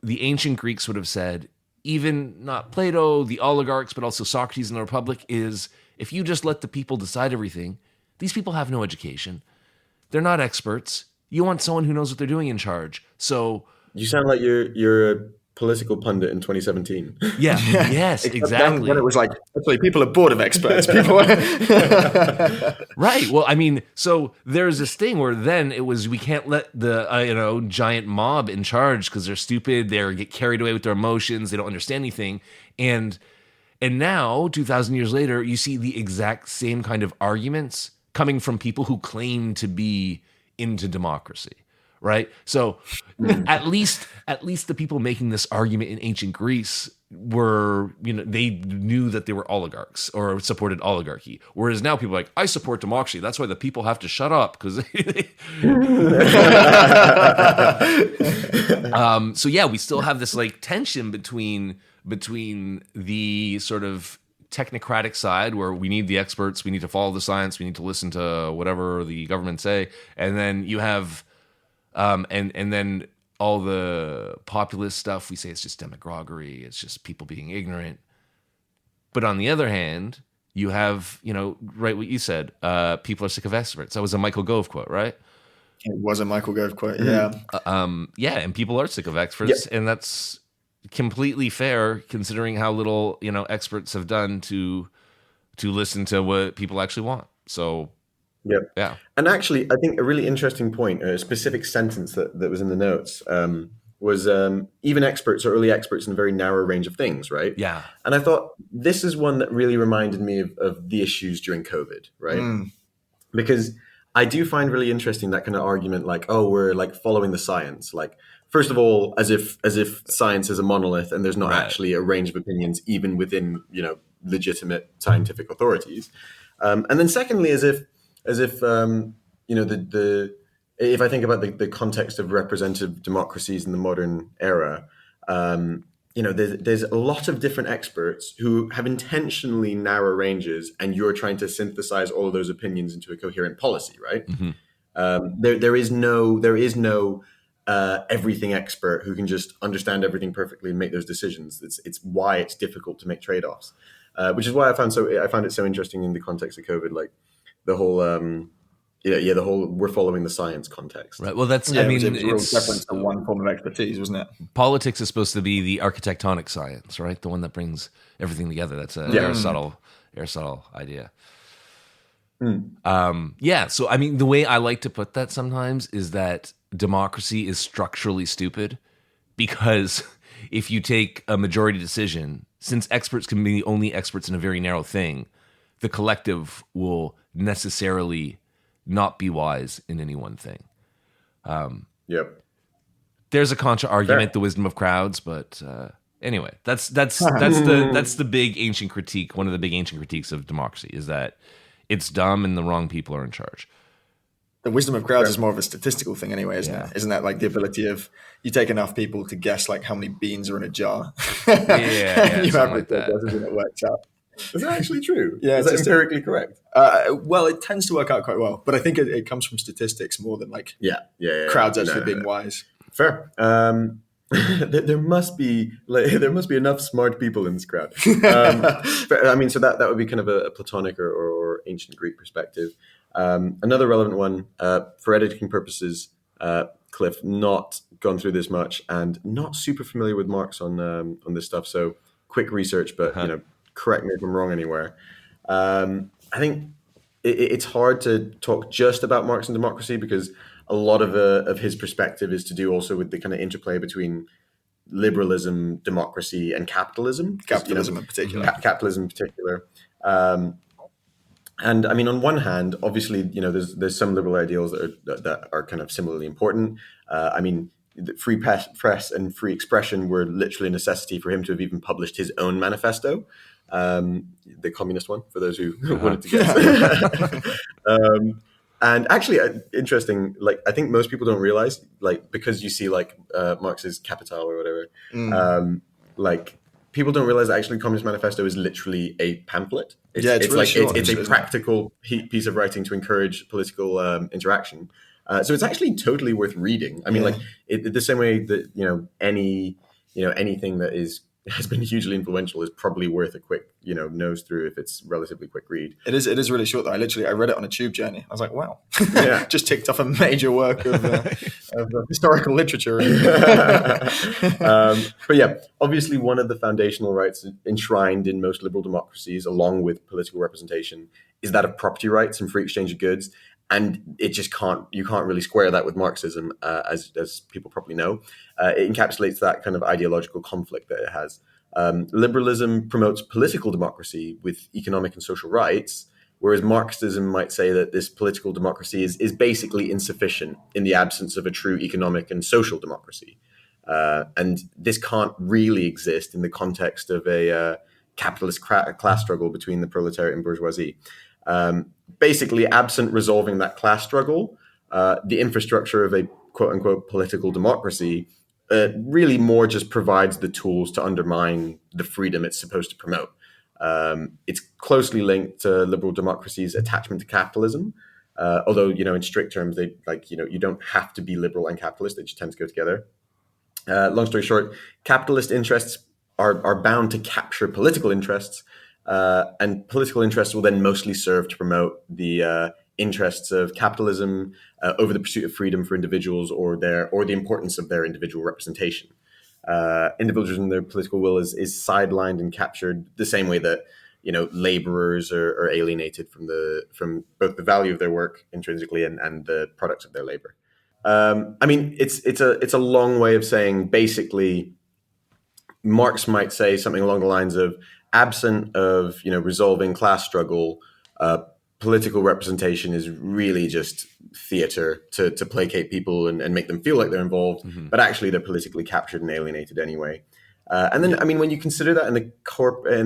the ancient Greeks would have said, even not Plato, the oligarchs, but also Socrates in the Republic, is if you just let the people decide everything, these people have no education. They're not experts. You want someone who knows what they're doing in charge. So you sound like you're a political pundit in 2017. Yeah. Yes, exactly. Then it was like, actually, people are bored of experts. People Right. Well, I mean, so there's this thing where then it was we can't let the giant mob in charge because they're stupid. They get carried away with their emotions. They don't understand anything. And now, 2,000 years later, you see the exact same kind of arguments coming from people who claim to be into democracy, right? So at least the people making this argument in ancient Greece were, they knew that they were oligarchs or supported oligarchy. Whereas now people are like, I support democracy. That's why the people have to shut up because we still have this like tension between the sort of technocratic side where we need the experts, we need to follow the science, we need to listen to whatever the government say, and then you have and then all the populist stuff, we say it's just demagoguery, it's just people being ignorant. But on the other hand, you have, right what you said, people are sick of experts. That was a Michael Gove quote, right? It was a Michael Gove quote, yeah. And people are sick of experts, and that's completely fair considering how little experts have done to listen to what people actually want. So and actually I think a really interesting point, a specific sentence that was in the notes was even experts are early experts in a very narrow range of things, right? And I thought this is one that really reminded me of the issues during COVID, right? Because I do find really interesting that kind of argument, like, oh, we're like following the science, like first of all, as if science is a monolith and there's not actually a range of opinions even within legitimate scientific authorities, and then secondly, as if if I think about the context of representative democracies in the modern era, there's a lot of different experts who have intentionally narrow ranges, and you're trying to synthesize all of those opinions into a coherent policy, right? There is no everything expert who can just understand everything perfectly and make those decisions. It's why it's difficult to make trade-offs, which is why I found it so interesting in the context of COVID, like the whole the whole we're following the science context. Right. Well, that's it's a real reference to one form of expertise, wasn't it? Politics is supposed to be the architectonic science, right? The one that brings everything together. That's a Aristotle idea. Yeah, so I mean, the way I like to put that sometimes is that democracy is structurally stupid because if you take a majority decision, since experts can be only experts in a very narrow thing, the collective will necessarily not be wise in any one thing. Yep. There's a contra argument, the wisdom of crowds, but anyway, that's the big ancient critique. One of the big ancient critiques of democracy is that it's dumb and the wrong people are in charge. The wisdom of crowds is more of a statistical thing anyway, isn't it? Isn't that like the ability of you take enough people to guess like how many beans are in a jar? Yeah, you something like that. And it works out. Is that actually true? Yeah, is that empirically correct? Well, it tends to work out quite well, but I think it comes from statistics more than like crowds actually being wise. Fair. There must be enough smart people in this crowd. But, I mean, so that would be kind of a Platonic or ancient Greek perspective. Another relevant one for editing purposes, Cliff, not gone through this much and not super familiar with Marx on this stuff. So quick research, but correct me if I'm wrong anywhere. I think it's hard to talk just about Marx and democracy because a lot of his perspective is to do also with the kind of interplay between liberalism, democracy, and capitalism. Capitalism in particular. Capitalism in particular. And I mean, on one hand, obviously, there's some liberal ideals that are kind of similarly important. I mean, the free press and free expression were literally a necessity for him to have even published his own manifesto, the communist one, for those who wanted to guess. And actually, interesting. Like, I think most people don't realize, like, because you see like Marx's Capital or whatever, like. People don't realize that actually Communist Manifesto is literally a pamphlet. It's really like short, it's a practical piece of writing to encourage political interaction. So it's actually totally worth reading. I mean, like the same way that anything that has been hugely influential is probably worth a quick nose through if it's relatively quick read. It is really short though. I read it on a tube journey. I was like, wow, just ticked off a major work of historical literature. But yeah, obviously one of the foundational rights enshrined in most liberal democracies, along with political representation, is that of property rights and free exchange of goods. And you can't really square that with Marxism, as people probably know. It encapsulates that kind of ideological conflict that it has. Liberalism promotes political democracy with economic and social rights, whereas Marxism might say that this political democracy is basically insufficient in the absence of a true economic and social democracy. And this can't really exist in the context of a capitalist class struggle between the proletariat and bourgeoisie. Basically, absent resolving that class struggle, the infrastructure of a quote-unquote political democracy really more just provides the tools to undermine the freedom it's supposed to promote. It's closely linked to liberal democracy's attachment to capitalism, although, in strict terms, you don't have to be liberal and capitalist. They just tend to go together. Long story short, capitalist interests are bound to capture political interests, and political interests will then mostly serve to promote the interests of capitalism over the pursuit of freedom for individuals or the importance of their individual representation. Individuals and their political will is sidelined and captured the same way that laborers are alienated from both the value of their work intrinsically and the products of their labor. I mean, it's a long way of saying basically Marx might say something along the lines of, absent of resolving class struggle, political representation is really just theater to placate people and make them feel like they're involved, but actually they're politically captured and alienated anyway. And then, I mean, when you consider that in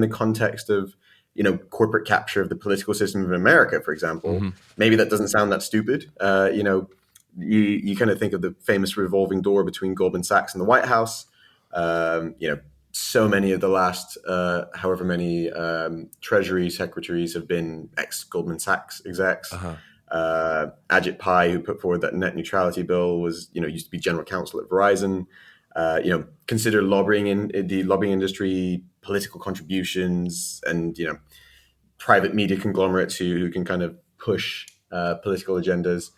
the context of corporate capture of the political system of America, for example, maybe that doesn't sound that stupid. You kind of think of the famous revolving door between Goldman Sachs and the White House. So many of the last however many Treasury secretaries have been ex-Goldman Sachs execs. Ajit Pai, who put forward that net neutrality bill, was used to be general counsel at Verizon. Consider lobbying in the lobbying industry, political contributions, and private media conglomerates who can kind of push political agendas.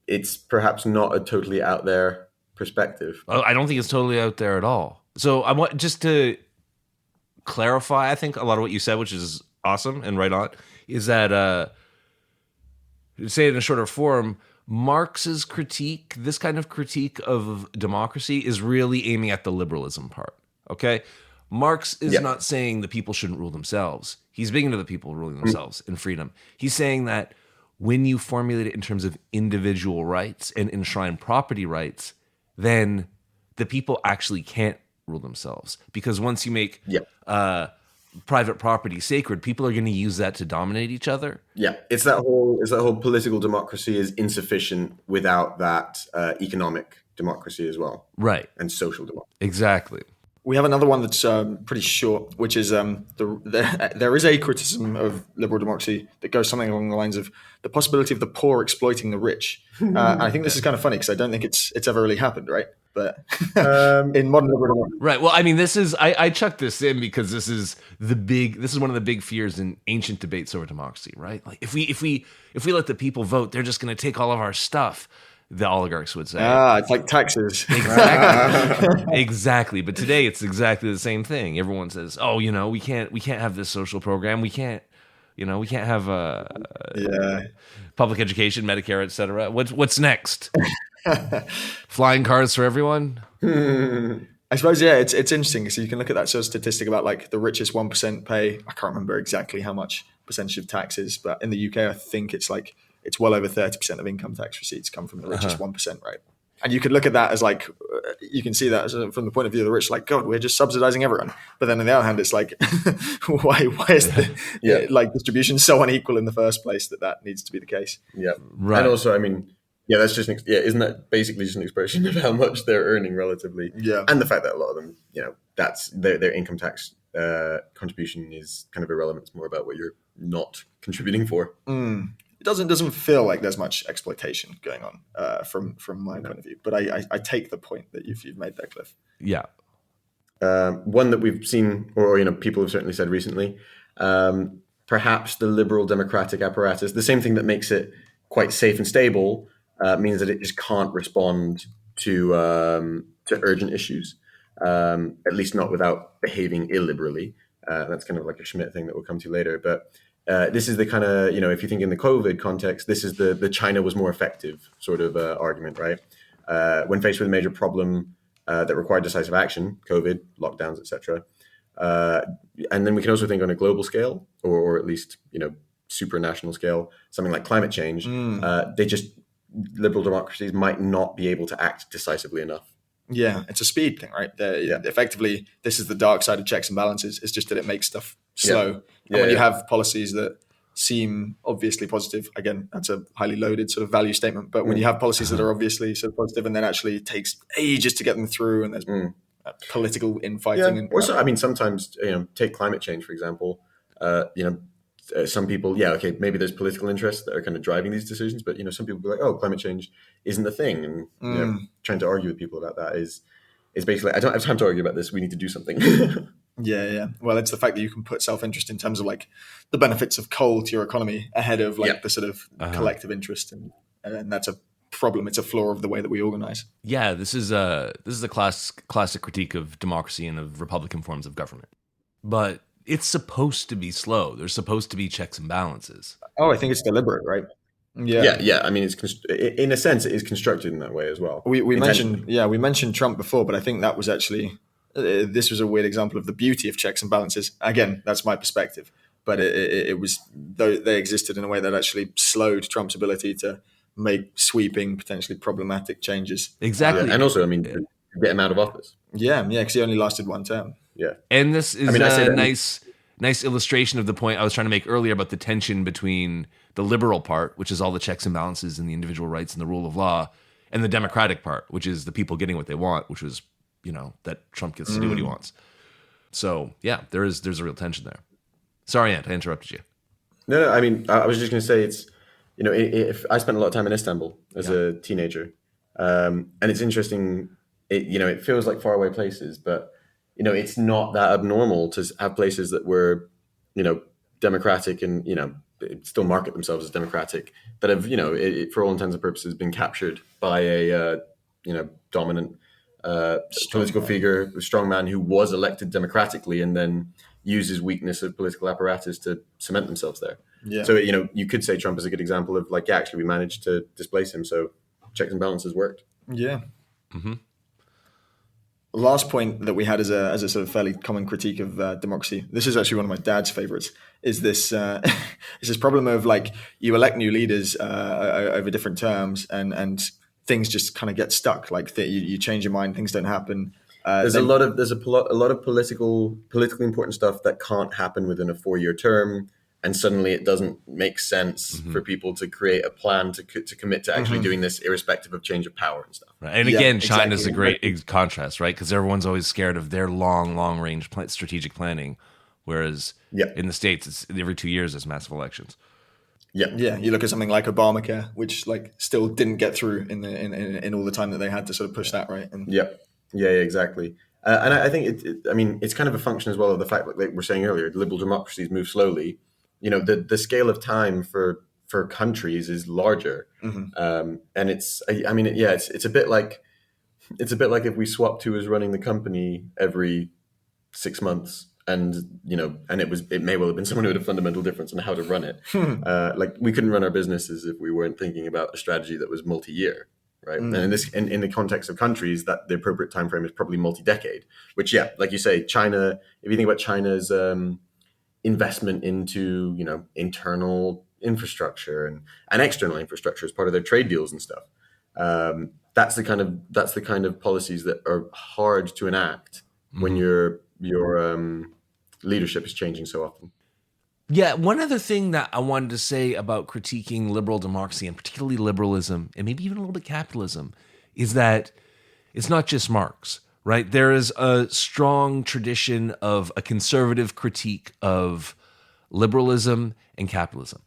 It's perhaps not a totally out there perspective. I don't think it's totally out there at all. So I want just to clarify, I think a lot of what you said, which is awesome and right on, is that to say it in a shorter form, Marx's critique, this kind of critique of democracy, is really aiming at the liberalism part. Okay? Marx is not saying the people shouldn't rule themselves. He's big into the people ruling themselves in freedom. He's saying that when you formulate it in terms of individual rights and enshrine property rights, then the people actually can't rule themselves. Because once you make private property sacred, people are going to use that to dominate each other. Yeah, it's that whole political democracy is insufficient without that economic democracy as well, right? And social democracy. Exactly. We have another one that's pretty short, which is there is a criticism of liberal democracy that goes something along the lines of the possibility of the poor exploiting the rich. And I think this is kind of funny because I don't think it's ever really happened, right? But in modern liberal democracy, right. Well, I mean, this is I chucked this in because this is one of the big fears in ancient debates over democracy, right? Like if we let the people vote, they're just going to take all of our stuff. The oligarchs would say. It's like taxes. Exactly. Exactly. But today it's exactly the same thing. Everyone says, "Oh, we can't have this social program. We can't have public education, Medicare, etc." What's next? Flying cars for everyone? I suppose, yeah, it's interesting. So you can look at that sort of statistic about like the richest 1% pay. I can't remember exactly how much percentage of taxes, but in the UK, I think it's well over 30% of income tax receipts come from the richest 1%, right? And you could look at that as like, you can see that as from the point of view of the rich, like, God, we're just subsidizing everyone. But then on the other hand, it's like, why is the like distribution so unequal in the first place that needs to be the case? Yeah, right. And also, I mean, that's just isn't that basically just an expression of how much they're earning relatively? Yeah, and the fact that a lot of them, that's their income tax contribution is kind of irrelevant. It's more about what you're not contributing for. It doesn't feel like there's much exploitation going on from my point of view, but I take the point that you've made there, Cliff. Yeah. One that we've seen, or people have certainly said recently, perhaps the liberal democratic apparatus, the same thing that makes it quite safe and stable, means that it just can't respond to urgent issues, at least not without behaving illiberally. That's kind of like a Schmidt thing that we'll come to later, but. This is the kind of, if you think in the COVID context, this is the China was more effective sort of argument, right? When faced with a major problem that required decisive action, COVID, lockdowns, etc. And then we can also think on a global scale, or at least, supranational scale, something like climate change. Liberal democracies might not be able to act decisively enough. Yeah, it's a speed thing, right? Effectively, this is the dark side of checks and balances. It's just that it makes stuff slow. And when you have policies that seem obviously positive, again, that's a highly loaded sort of value statement. But when you have policies that are obviously sort of positive and then actually it takes ages to get them through and there's political infighting. Yeah. Also, I mean, sometimes, take climate change, for example, some people, maybe there's political interests that are kind of driving these decisions, but some people be like, oh, climate change isn't a thing, and trying to argue with people about that is basically, I don't have time to argue about this. We need to do something. Yeah. Well, it's the fact that you can put self-interest in terms of like the benefits of coal to your economy ahead of like the sort of collective interest, and that's a problem. It's a flaw of the way that we organize. Yeah, this is a classic critique of democracy and of Republican forms of government, but it's supposed to be slow. There's supposed to be checks and balances. Oh, I think it's deliberate, right? Yeah. I mean, it's in a sense, it is constructed in that way as well. We mentioned Trump before, but I think that was actually this was a weird example of the beauty of checks and balances. Again, that's my perspective, but it was they existed in a way that actually slowed Trump's ability to make sweeping, potentially problematic changes. Exactly, and also, I mean, to get him out of office. Yeah, because he only lasted one term. Yeah, and this is a nice illustration of the point I was trying to make earlier about the tension between the liberal part, which is all the checks and balances and the individual rights and the rule of law, and the democratic part, which is the people getting what they want, which was that Trump gets to do what he wants. So yeah, there's a real tension there. Sorry, Ant, I interrupted you. No. I mean, I was just going to say it's if I spent a lot of time in Istanbul as a teenager, and it's interesting. It feels like faraway places, but it's not that abnormal to have places that were, democratic and, still market themselves as democratic, that have, for all intents and purposes, been captured by a, dominant political figure, a strongman who was elected democratically and then uses weakness of political apparatus to cement themselves there. Yeah. So, you could say Trump is a good example of like, yeah, actually we managed to displace him. So checks and balances worked. Yeah. Mm-hmm. Last point that we had as a sort of fairly common critique of democracy. This is actually one of my dad's favorites. Is this is this problem of like you elect new leaders over different terms and things just kind of get stuck. Like you change your mind, things don't happen. There's a lot of politically important stuff that can't happen within a 4-year term, and suddenly it doesn't make sense for people to create a plan to commit to actually doing this, irrespective of change of power and stuff. Right. And again, China's a great contrast, right? Because everyone's always scared of their long range strategic planning, whereas in the States, it's every 2 years there's massive elections. Yeah. You look at something like Obamacare, which like still didn't get through in all the time that they had to sort of push that, right? And Yeah, exactly. And I think it's kind of a function as well of the fact that, like we were saying earlier, liberal democracies move slowly. The scale of time for countries is larger, and it's a bit like if we swapped who was running the company every 6 months, and it may well have been someone who had a fundamental difference on how to run it. Like we couldn't run our businesses if we weren't thinking about a strategy that was multi-year. Right. And in the context of countries, that the appropriate time frame is probably multi-decade, which, like you say, China, if you think about China's investment into, internal infrastructure and external infrastructure as part of their trade deals and stuff, that's the kind of policies that are hard to enact when your leadership is changing so often. Yeah, one other thing that I wanted to say about critiquing liberal democracy, and particularly liberalism, and maybe even a little bit capitalism, is that it's not just Marx, right? There is a strong tradition of a conservative critique of liberalism and capitalism.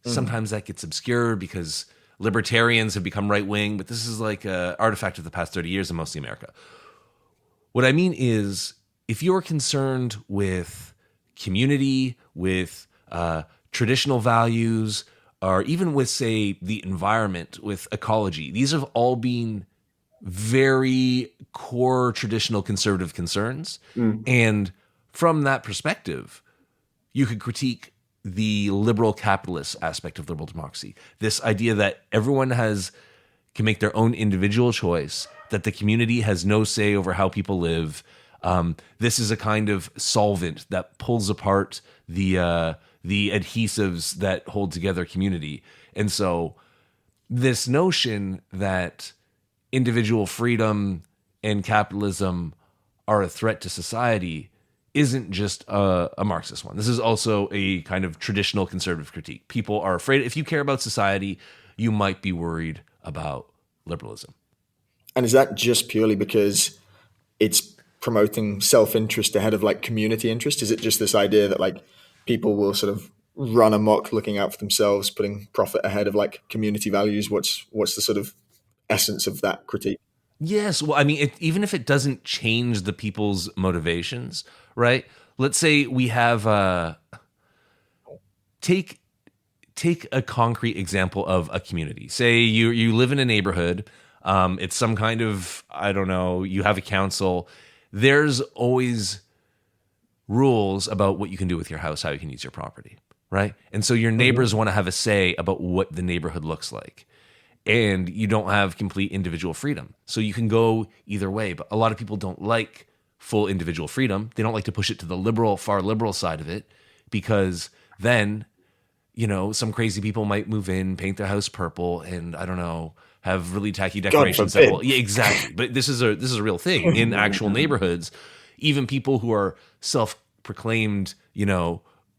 Sometimes that gets obscure because libertarians have become right-wing, but this is like an artifact of the past 30 years in mostly America. What I mean is, if you're concerned with community, with traditional values, or even with, say, the environment, with ecology. These have all been very core traditional conservative concerns. And from that perspective, you could critique the liberal capitalist aspect of liberal democracy. This idea that everyone can make their own individual choice, that the community has no say over how people live. This is a kind of solvent that pulls apart the adhesives that hold together community. And so this notion that individual freedom and capitalism are a threat to society isn't just a Marxist one. This is also a kind of traditional conservative critique. People are afraid, if you care about society, you might be worried about liberalism. And is that just purely because it's promoting self-interest ahead of like community interest? Is it just this idea that like people will sort of run amok looking out for themselves, putting profit ahead of like community values? What's the sort of essence of that critique? Yes. Well, I mean, even if it doesn't change the people's motivations, right? Let's say we have take a concrete example of a community. Say you live in a neighborhood. It's some kind of, I don't know, you have a council. There's always rules about what you can do with your house, how you can use your property, right? And so your neighbors want to have a say about what the neighborhood looks like. And you don't have complete individual freedom. So you can go either way. But a lot of people don't like full individual freedom. They don't like to push it to the far liberal side of it, because then, some crazy people might move in, paint their house purple, and I don't know, have really tacky decorations. Yeah, exactly. But this is a real thing in actual neighborhoods. Even people who are self-proclaimed,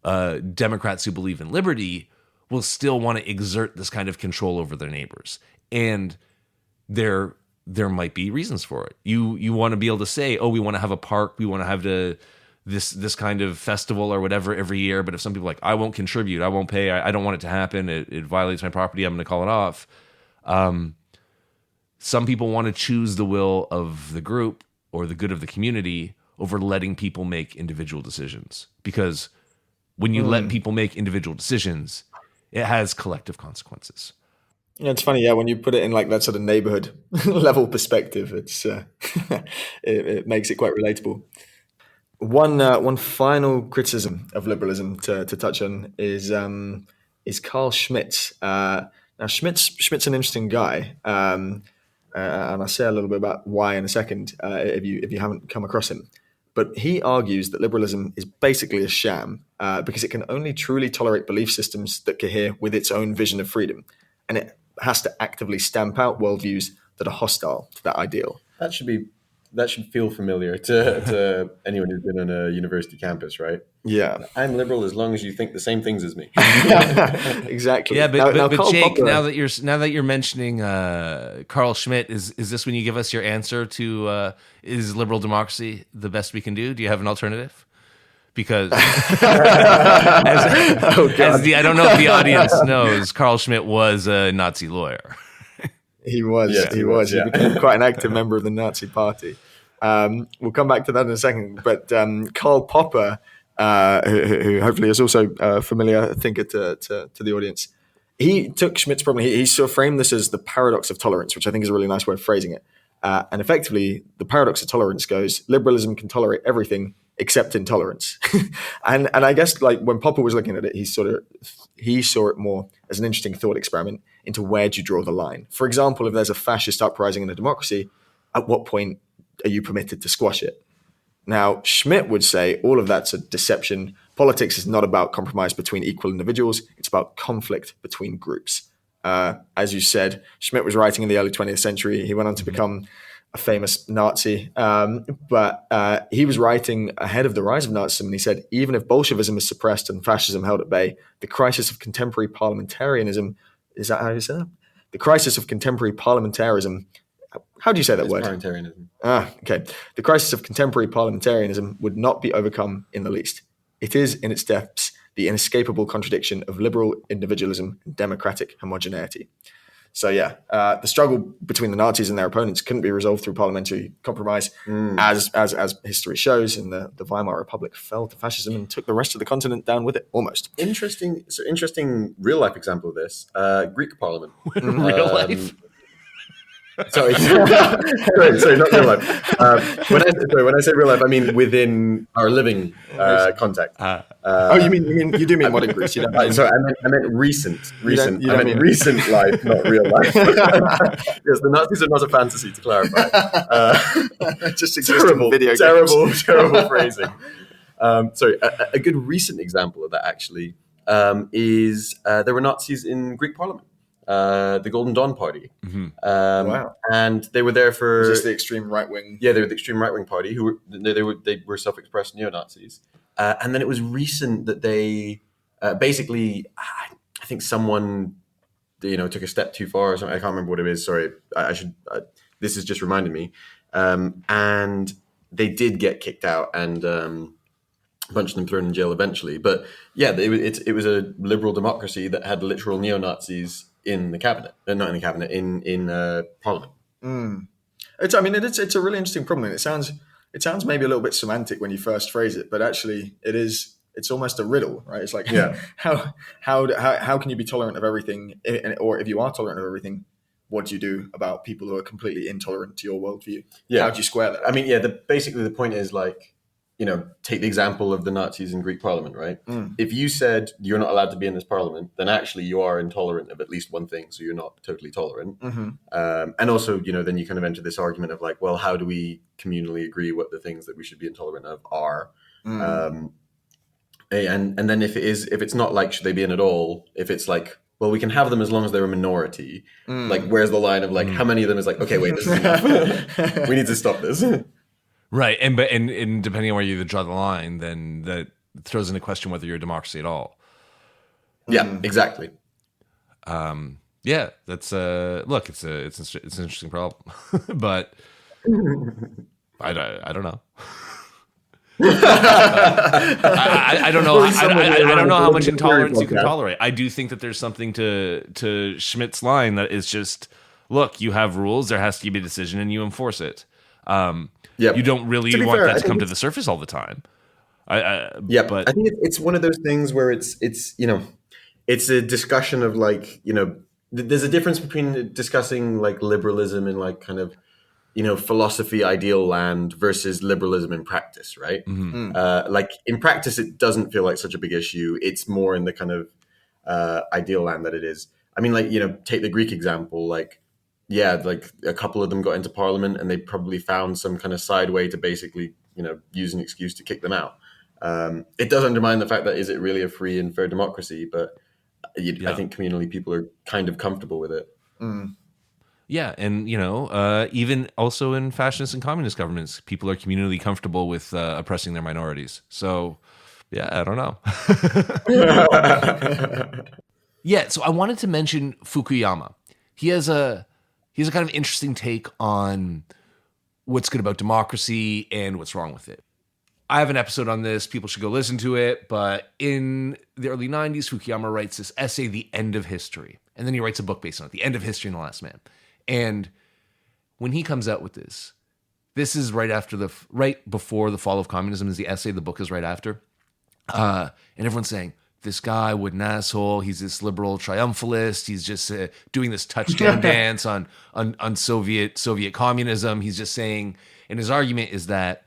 Democrats who believe in liberty will still want to exert this kind of control over their neighbors. And there might be reasons for it. You want to be able to say, oh, we want to have a park, we want to have this kind of festival or whatever every year. But if some people are like, I won't contribute, I won't pay, I don't want it to happen, it violates my property, I'm going to call it off. Some people want to choose the will of the group or the good of the community over letting people make individual decisions. Because when you let people make individual decisions, it has collective consequences. Yeah, it's funny, yeah, when you put it in like that sort of neighborhood level perspective, it's it makes it quite relatable. One final criticism of liberalism to touch on is Carl Schmitt. Now Schmitt's an interesting guy, and I'll say a little bit about why in a second if you haven't come across him. But he argues that liberalism is basically a sham because it can only truly tolerate belief systems that cohere with its own vision of freedom, and it has to actively stamp out worldviews that are hostile to that ideal. That should feel familiar to anyone who's been on a university campus, right? Yeah, I'm liberal as long as you think the same things as me. exactly. Yeah, but Now but Karl Jake, Popper, now that you're mentioning Carl Schmitt, is this when you give us your answer to is liberal democracy the best we can do? Do you have an alternative? Because I don't know if the audience knows, Carl Schmitt was a Nazi lawyer. he was. Yes, He was. yeah. He became quite an active member of the Nazi Party. We'll come back to that in a second. But Karl Popper, who hopefully is also familiar thinker to the audience, he took Schmitt's problem. He sort of framed this as the paradox of tolerance, which I think is a really nice way of phrasing it. And effectively, the paradox of tolerance goes: liberalism can tolerate everything except intolerance. and I guess like when Popper was looking at it, he saw it more as an interesting thought experiment into where do you draw the line. For example, if there's a fascist uprising in a democracy, at what point are you permitted to squash it? Now, Schmitt would say all of that's a deception. Politics is not about compromise between equal individuals. It's about conflict between groups. As you said, Schmitt was writing in the early 20th century. He went on to become a famous Nazi, but he was writing ahead of the rise of Nazism, and he said, even if Bolshevism is suppressed and fascism held at bay, the crisis of contemporary parliamentarism, is that how you say that? The crisis of contemporary parliamentarism, how do you say that word? Parliamentarianism. Okay. The crisis of contemporary parliamentarism would not be overcome in the least. It is, in its depths, the inescapable contradiction of liberal individualism and democratic homogeneity. So yeah, the struggle between the Nazis and their opponents couldn't be resolved through parliamentary compromise, as history shows. And the Weimar Republic fell to fascism and took the rest of the continent down with it, almost. Interesting real life example of this: Greek Parliament. Real life. Sorry, sorry, not real life. When I say real life, I mean within our living context. You do mean modern Greece? You don't mean, Sorry, I meant recent. you don't I meant mean- recent life, not real life. Yes, the Nazis are not a fantasy, to clarify. just existing video games. Terrible phrasing. Sorry, a good recent example of that actually is there were Nazis in Greek Parliament. The Golden Dawn Party. Wow. And they were there for... Is this the extreme right wing? Yeah, they were the extreme right-wing party who they were self-expressed neo-Nazis. And then it was recent that they basically, I think someone, took a step too far or something. I can't remember what it is. Sorry, this has just reminded me. And they did get kicked out and a bunch of them thrown in jail eventually. But yeah, it was a liberal democracy that had literal neo-Nazis in the cabinet, not in the cabinet, in Parliament. It's a really interesting problem, and it sounds maybe a little bit semantic when you first phrase it, but actually it's almost a riddle, right? It's like, Yeah. how can you be tolerant of everything, or if you are tolerant of everything, what do you do about people who are completely intolerant to your worldview? Yeah. How do you square that? I mean, yeah, basically the point is like, take the example of the Nazis in Greek Parliament, right? If you said you're not allowed to be in this parliament, then actually you are intolerant of at least one thing, so you're not totally tolerant. And also, then you kind of enter this argument of like, well, how do we communally agree what the things that we should be intolerant of are? And then if it's not like should they be in at all, if it's like, well, we can have them as long as they're a minority, like where's the line of like how many of them is like, okay, wait, this is enough. We need to stop this. Right, and depending on where you draw the line, then that throws into question whether you're a democracy at all. Yeah, exactly. Yeah, that's look, it's an interesting problem, but I don't know. I don't know. I don't know how much intolerance you can tolerate. I do think that there's something to Schmidt's line that is just, look, you have rules, there has to be a decision, and you enforce it. You don't really want that to come to the surface all the time. But I think it's one of those things where it's a discussion of like, there's a difference between discussing like liberalism in like kind of, philosophy ideal land versus liberalism in practice, right? Mm-hmm. Like in practice, it doesn't feel like such a big issue. It's more in the kind of ideal land that it is. I mean, like, take the Greek example. Like, yeah, like a couple of them got into parliament and they probably found some kind of side way to basically, use an excuse to kick them out. It does undermine the fact that is it really a free and fair democracy? But I think communally people are kind of comfortable with it. Mm. Yeah, and even also in fascist and communist governments, people are communally comfortable with oppressing their minorities. So, yeah, I don't know. Yeah, so I wanted to mention Fukuyama. He has a kind of interesting take on what's good about democracy and what's wrong with it. I have an episode on this. People should go listen to it. But in the early 90s, Fukuyama writes this essay, The End of History. And then he writes a book based on it, The End of History and the Last Man. And when he comes out with this is right before the fall of communism is the essay. The book is right after. And everyone's saying, this guy, what an asshole. He's this liberal triumphalist. He's just doing this touchdown dance on Soviet communism. He's just saying, and his argument is that,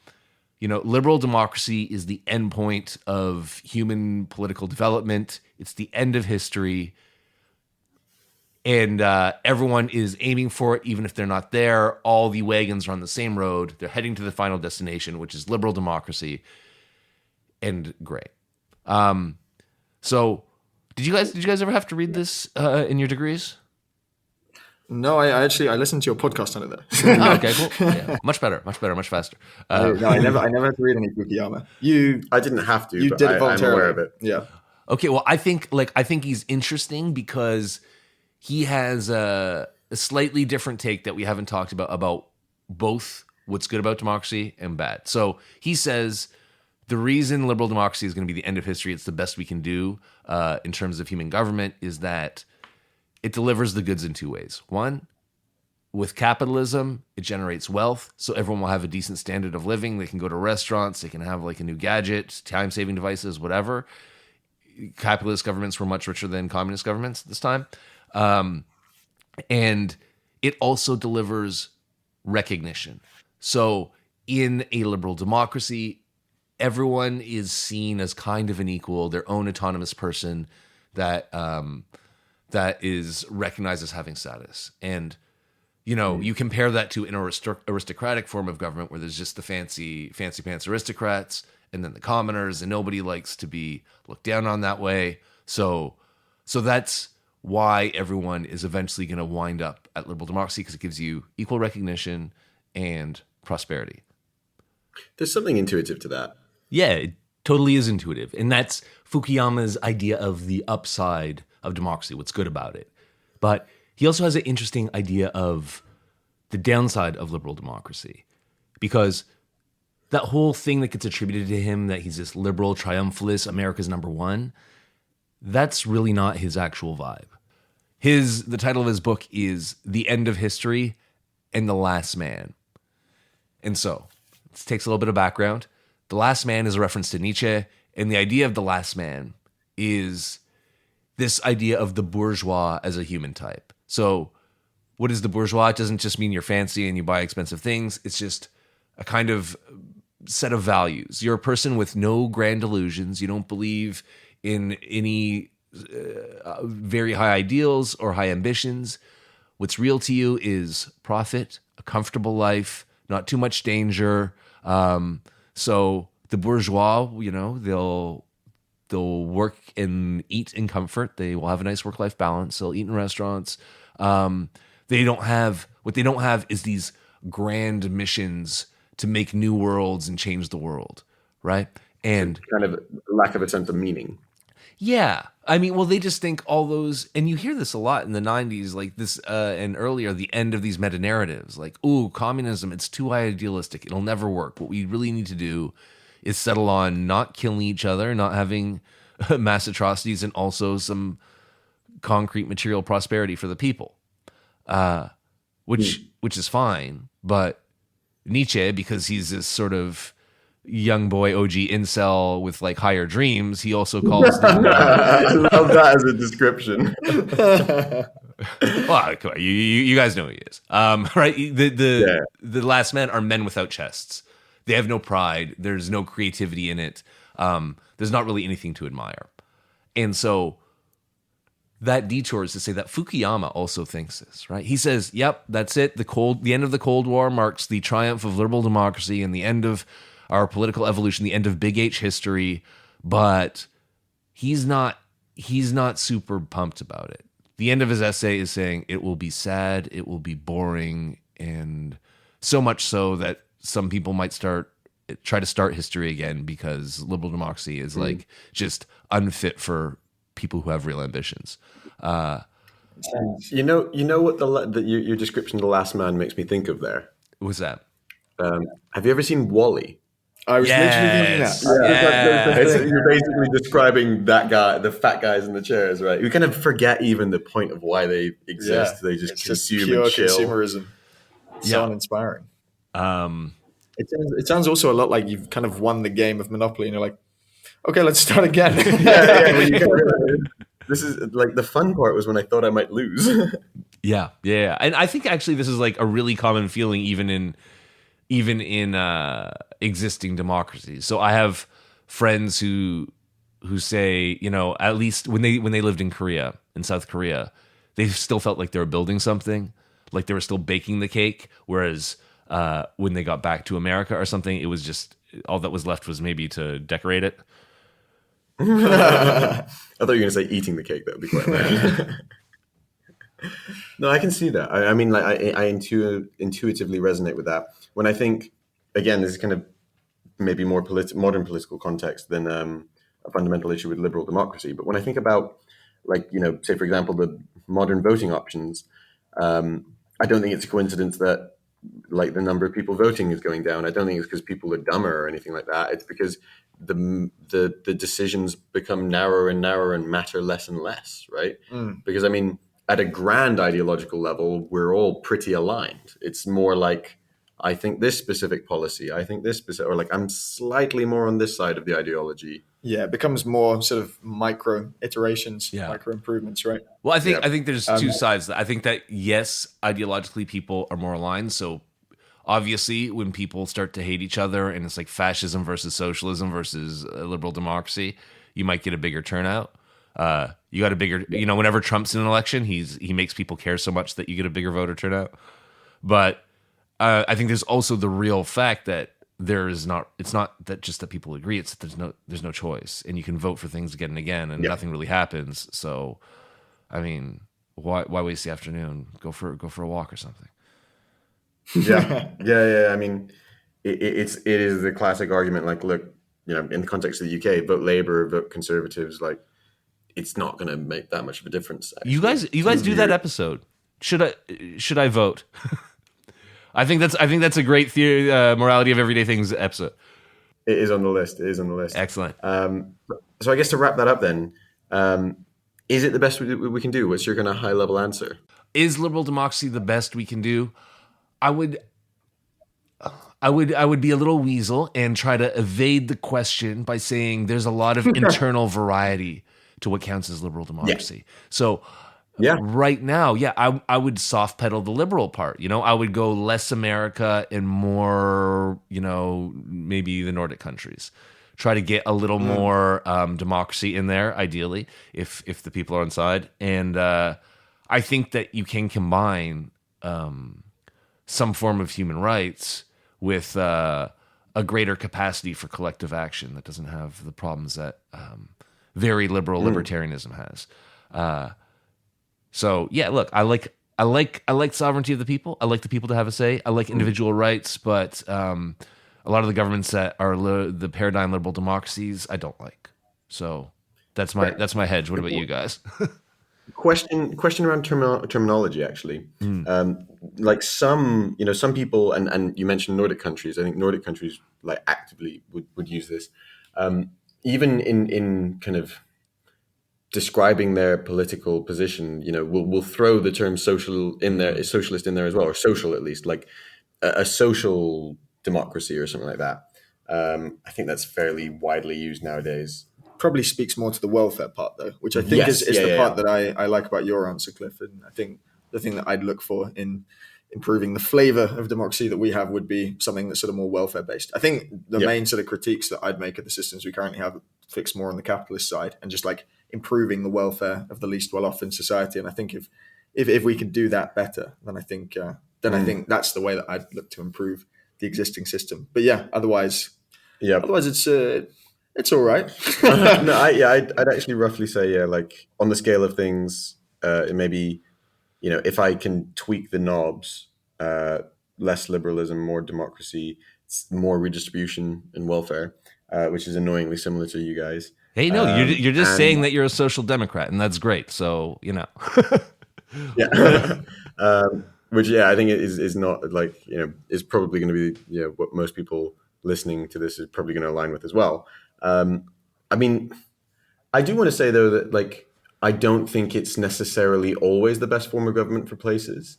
liberal democracy is the end point of human political development. It's the end of history. And everyone is aiming for it, even if they're not there. All the wagons are on the same road. They're heading to the final destination, which is liberal democracy. And great. So, did you guys ever have to read this in your degrees? No, I listened to your podcast on it though. Oh, okay, cool. Yeah, much better, much faster. No, I never had to read any Fukuyama. I didn't have to. You but did it voluntarily. I'm aware of it. Yeah. Okay, well, I think he's interesting because he has a slightly different take that we haven't talked about both what's good about democracy and bad. So he says the reason liberal democracy is going to be the end of history, it's the best we can do in terms of human government, is that it delivers the goods in two ways. One, with capitalism, it generates wealth, so everyone will have a decent standard of living. They can go to restaurants, they can have like a new gadget, time-saving devices, whatever. Capitalist governments were much richer than communist governments at this time. And it also delivers recognition. So in a liberal democracy, everyone is seen as kind of an equal, their own autonomous person that is recognized as having status. And, you compare that to an aristocratic form of government where there's just the fancy pants aristocrats and then the commoners, and nobody likes to be looked down on that way. So that's why everyone is eventually going to wind up at liberal democracy, because it gives you equal recognition and prosperity. There's something intuitive to that. Yeah, it totally is intuitive. And that's Fukuyama's idea of the upside of democracy, what's good about it. But he also has an interesting idea of the downside of liberal democracy, because that whole thing that gets attributed to him, that he's this liberal triumphalist, America's number one, that's really not his actual vibe. The title of his book is The End of History and the Last Man. And so, it takes a little bit of background. The Last Man is a reference to Nietzsche, and the idea of the last man is this idea of the bourgeois as a human type. So, what is the bourgeois? It doesn't just mean you're fancy and you buy expensive things. It's just a kind of set of values. You're a person with no grand illusions. You don't believe in any very high ideals or high ambitions. What's real to you is profit, a comfortable life, not too much danger. So the bourgeois, they'll work and eat in comfort. They will have a nice work-life balance. They'll eat in restaurants. What they don't have is these grand missions to make new worlds and change the world, right? And kind of lack of a sense of meaning. Yeah. I mean, well, they just think all those, and you hear this a lot in the 90s, like this, and earlier, the end of these meta-narratives, like, ooh, communism, it's too idealistic. It'll never work. What we really need to do is settle on not killing each other, not having mass atrocities, and also some concrete material prosperity for the people, which is fine. But Nietzsche, because he's this sort of young boy OG incel with like higher dreams, he also calls them, I love that as a description. Well, come on, you guys know who he is, right? The last men are men without chests. They have no pride. There's no creativity in it. There's not really anything to admire, and so that detours to say that Fukuyama also thinks this, right? He says, "Yep, that's it. The end of the Cold War marks the triumph of liberal democracy and the end of our political evolution, the end of big H history." But he's not super pumped about it. The end of his essay is saying it will be sad, it will be boring, and so much so that some people might try to start history again because liberal democracy is like just unfit for people who have real ambitions. You know what your description of The Last Man makes me think of there? What's that? Have you ever seen Wall-E? I was literally thinking that. You're basically describing that guy, the fat guys in the chairs, right? We kind of forget even the point of why they exist. They just consume pure and chill. Consumerism. So uninspiring. It sounds also a lot like you've kind of won the game of Monopoly and you're like, okay, let's start again. This is like the fun part was when I thought I might lose. Yeah. And I think actually this is like a really common feeling even in existing democracies. So I have friends who say, at least when they lived in South Korea, they still felt like they were building something, like they were still baking the cake. Whereas when they got back to America or something, it was just all that was left was maybe to decorate it. I thought you were going to say eating the cake. That would be quite nice. No, I can see that. I mean, like I intuitively resonate with that. When I think, again, this is kind of maybe more modern political context than a fundamental issue with liberal democracy. But when I think about, like, say, for example, the modern voting options, I don't think it's a coincidence that like the number of people voting is going down. I don't think it's because people are dumber or anything like that. It's because the decisions become narrower and narrower and matter less and less, right? Because I mean, at a grand ideological level, we're all pretty aligned. It's more like, I think this specific policy, I think this specific, or like I'm slightly more on this side of the ideology. Yeah, it becomes more sort of micro iterations, micro improvements, right? Well, I think there's two sides. I think that yes, ideologically people are more aligned. So obviously, when people start to hate each other and it's like fascism versus socialism versus liberal democracy, you might get a bigger turnout. You got a bigger, whenever Trump's in an election, he makes people care so much that you get a bigger voter turnout. But I think there's also the real fact that it's not that just that people agree, it's that there's no choice, and you can vote for things again and again, and nothing really happens. So, I mean, why waste the afternoon? Go for a walk or something. Yeah. I mean, it is the classic argument. Like, look, in the context of the UK, vote Labour, vote Conservatives. Like, it's not going to make that much of a difference. Actually. You guys do that episode. Should I vote? I think that's a great theory, morality of everyday things episode. It is on the list. Excellent. So I guess to wrap that up, then, is it the best we can do? What's your kind of high level answer? Is liberal democracy the best we can do? I would be a little weasel and try to evade the question by saying there's a lot of internal variety to what counts as liberal democracy. Yeah. So right now, I would soft pedal the liberal part. I would go less America and more, maybe the Nordic countries. Try to get a little more democracy in there, ideally, if the people are on side. And I think that you can combine some form of human rights with a greater capacity for collective action that doesn't have the problems that very liberal libertarianism has. So yeah, look, I like sovereignty of the people. I like the people to have a say. I like individual rights, but a lot of the governments that are the paradigm liberal democracies, I don't like. So that's my hedge. What about you guys? Question around terminology, actually. Like some people, and you mentioned Nordic countries. I think Nordic countries like actively would use this, even in kind of describing their political position. We'll throw the term social in there, socialist in there as well, or social at least, like a social democracy or something like that. I think that's fairly widely used nowadays. probably speaks more to the welfare part, though, which I think is the part that I like about your answer, Cliff. And I think the thing that I'd look for in improving the flavor of democracy that we have would be something that's sort of more welfare based. I think the main sort of critiques that I'd make of the systems we currently have fix more on the capitalist side and just like improving the welfare of the least well off in society. And I think if we could do that better, then I think I think that's the way that I'd look to improve the existing system. But otherwise it's all right. No, I'd actually roughly say, like on the scale of things, it maybe, if I can tweak the knobs, less liberalism, more democracy, more redistribution and welfare, which is annoyingly similar to you guys. Hey, no, you're just saying that you're a social democrat, and that's great. So, Which I think is not like, is probably going to be what most people listening to this is probably going to align with as well. I mean, I do want to say though that like I don't think it's necessarily always the best form of government for places.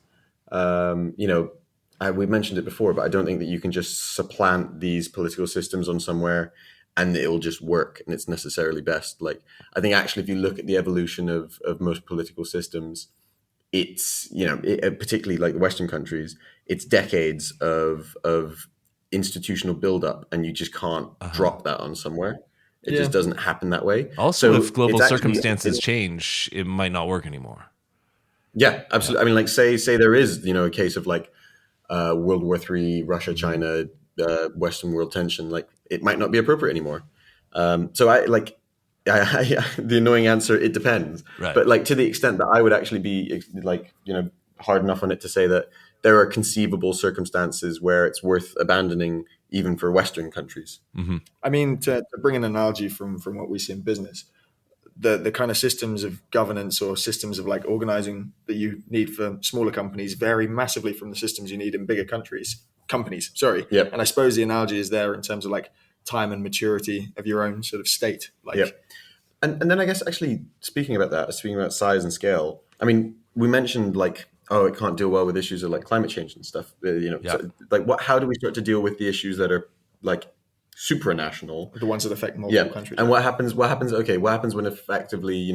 We mentioned it before, but I don't think that you can just supplant these political systems on somewhere and it'll just work and it's necessarily best. Like I think actually, if you look at the evolution of most political systems, it's particularly like the Western countries, it's decades of institutional buildup, and you just can't drop that on somewhere. It just doesn't happen that way. Also, if global circumstances change, it might not work anymore. Yeah, absolutely. I mean, like say there is a case of like World War III, Russia, China, Western world tension. Like it might not be appropriate anymore. The annoying answer, it depends. Right. But like to the extent that I would actually be like hard enough on it to say that there are conceivable circumstances where it's worth abandoning even for Western countries. Mm-hmm. I mean, to bring an analogy from what we see in business, the kind of systems of governance or systems of like organizing that you need for smaller companies vary massively from the systems you need in bigger companies. Yep. And I suppose the analogy is there in terms of like time and maturity of your own sort of state. Like, yep. And then I guess actually speaking about size and scale, I mean, we mentioned like, it can't deal well with issues of like climate change and stuff. So, like how do we start to deal with the issues that are like supranational, the ones that affect multiple countries? And what happens when effectively,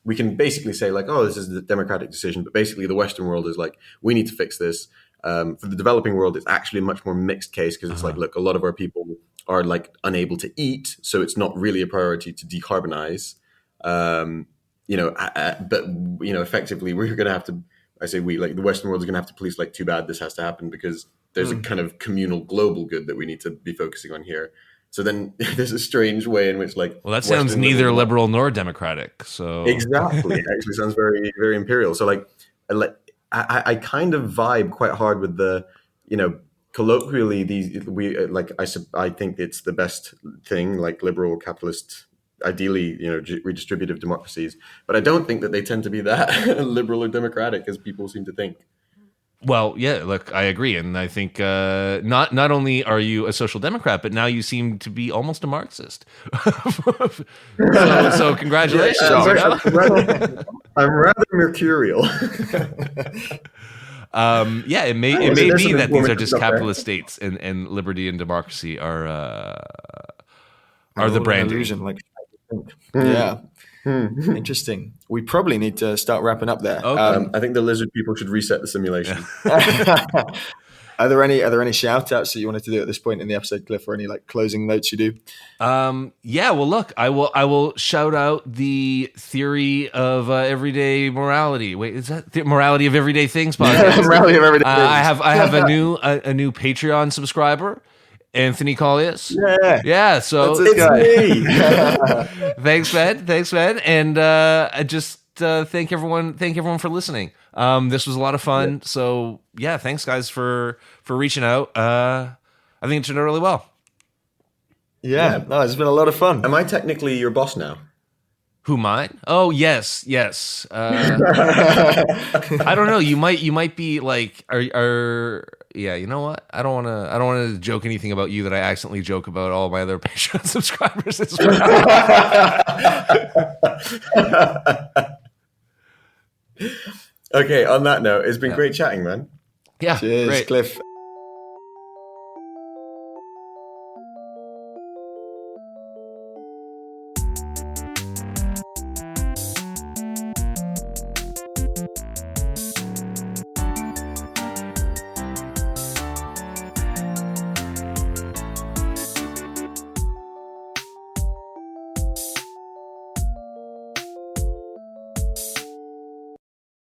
we can basically say like, this is the democratic decision, but basically the Western world is like, we need to fix this. For the developing world, it's actually a much more mixed case because it's like, look, a lot of our people are like unable to eat, so it's not really a priority to decarbonize. Effectively, we're going to have to. I say we, like the Western world is going to have to police like, too bad this has to happen because there's a kind of communal global good that we need to be focusing on here. So then there's a strange way in which like, well, that sounds neither liberal nor democratic. So exactly, it actually sounds very, very imperial. So like I kind of vibe quite hard with the, colloquially I think it's the best thing, like liberal capitalist, ideally, redistributive democracies. But I don't think that they tend to be that liberal or democratic as people seem to think. Well, yeah, look, I agree. And I think not only are you a social democrat, but now you seem to be almost a Marxist. so congratulations. I'm rather mercurial. It may be that these are just capitalist states and liberty and democracy are the branding. Illusion, like, yeah. Interesting. We probably need to start wrapping up there. Okay. I think the lizard people should reset the simulation. Are there any shout outs that you wanted to do at this point in the episode, Cliff, or any like closing notes you do? Well, look, I will shout out the theory of everyday morality. Wait, is that the morality of everyday things podcast? Morality of everyday things. I have a new Patreon subscriber, Anthony Collius. Yeah. So it's me. Thanks, man. And I just thank everyone for listening. This was a lot of fun. Yeah. So yeah, thanks guys for reaching out. I think it turned out really well. Yeah. No, it's been a lot of fun. Am I technically your boss now? Who, mine? Oh, yes. I don't know. You might be like, yeah, you know what? I don't want to joke anything about you that I accidentally joke about all my other Patreon subscribers as well. Okay, on that note, it's been great chatting, man. Yeah. Cheers, great. Cliff.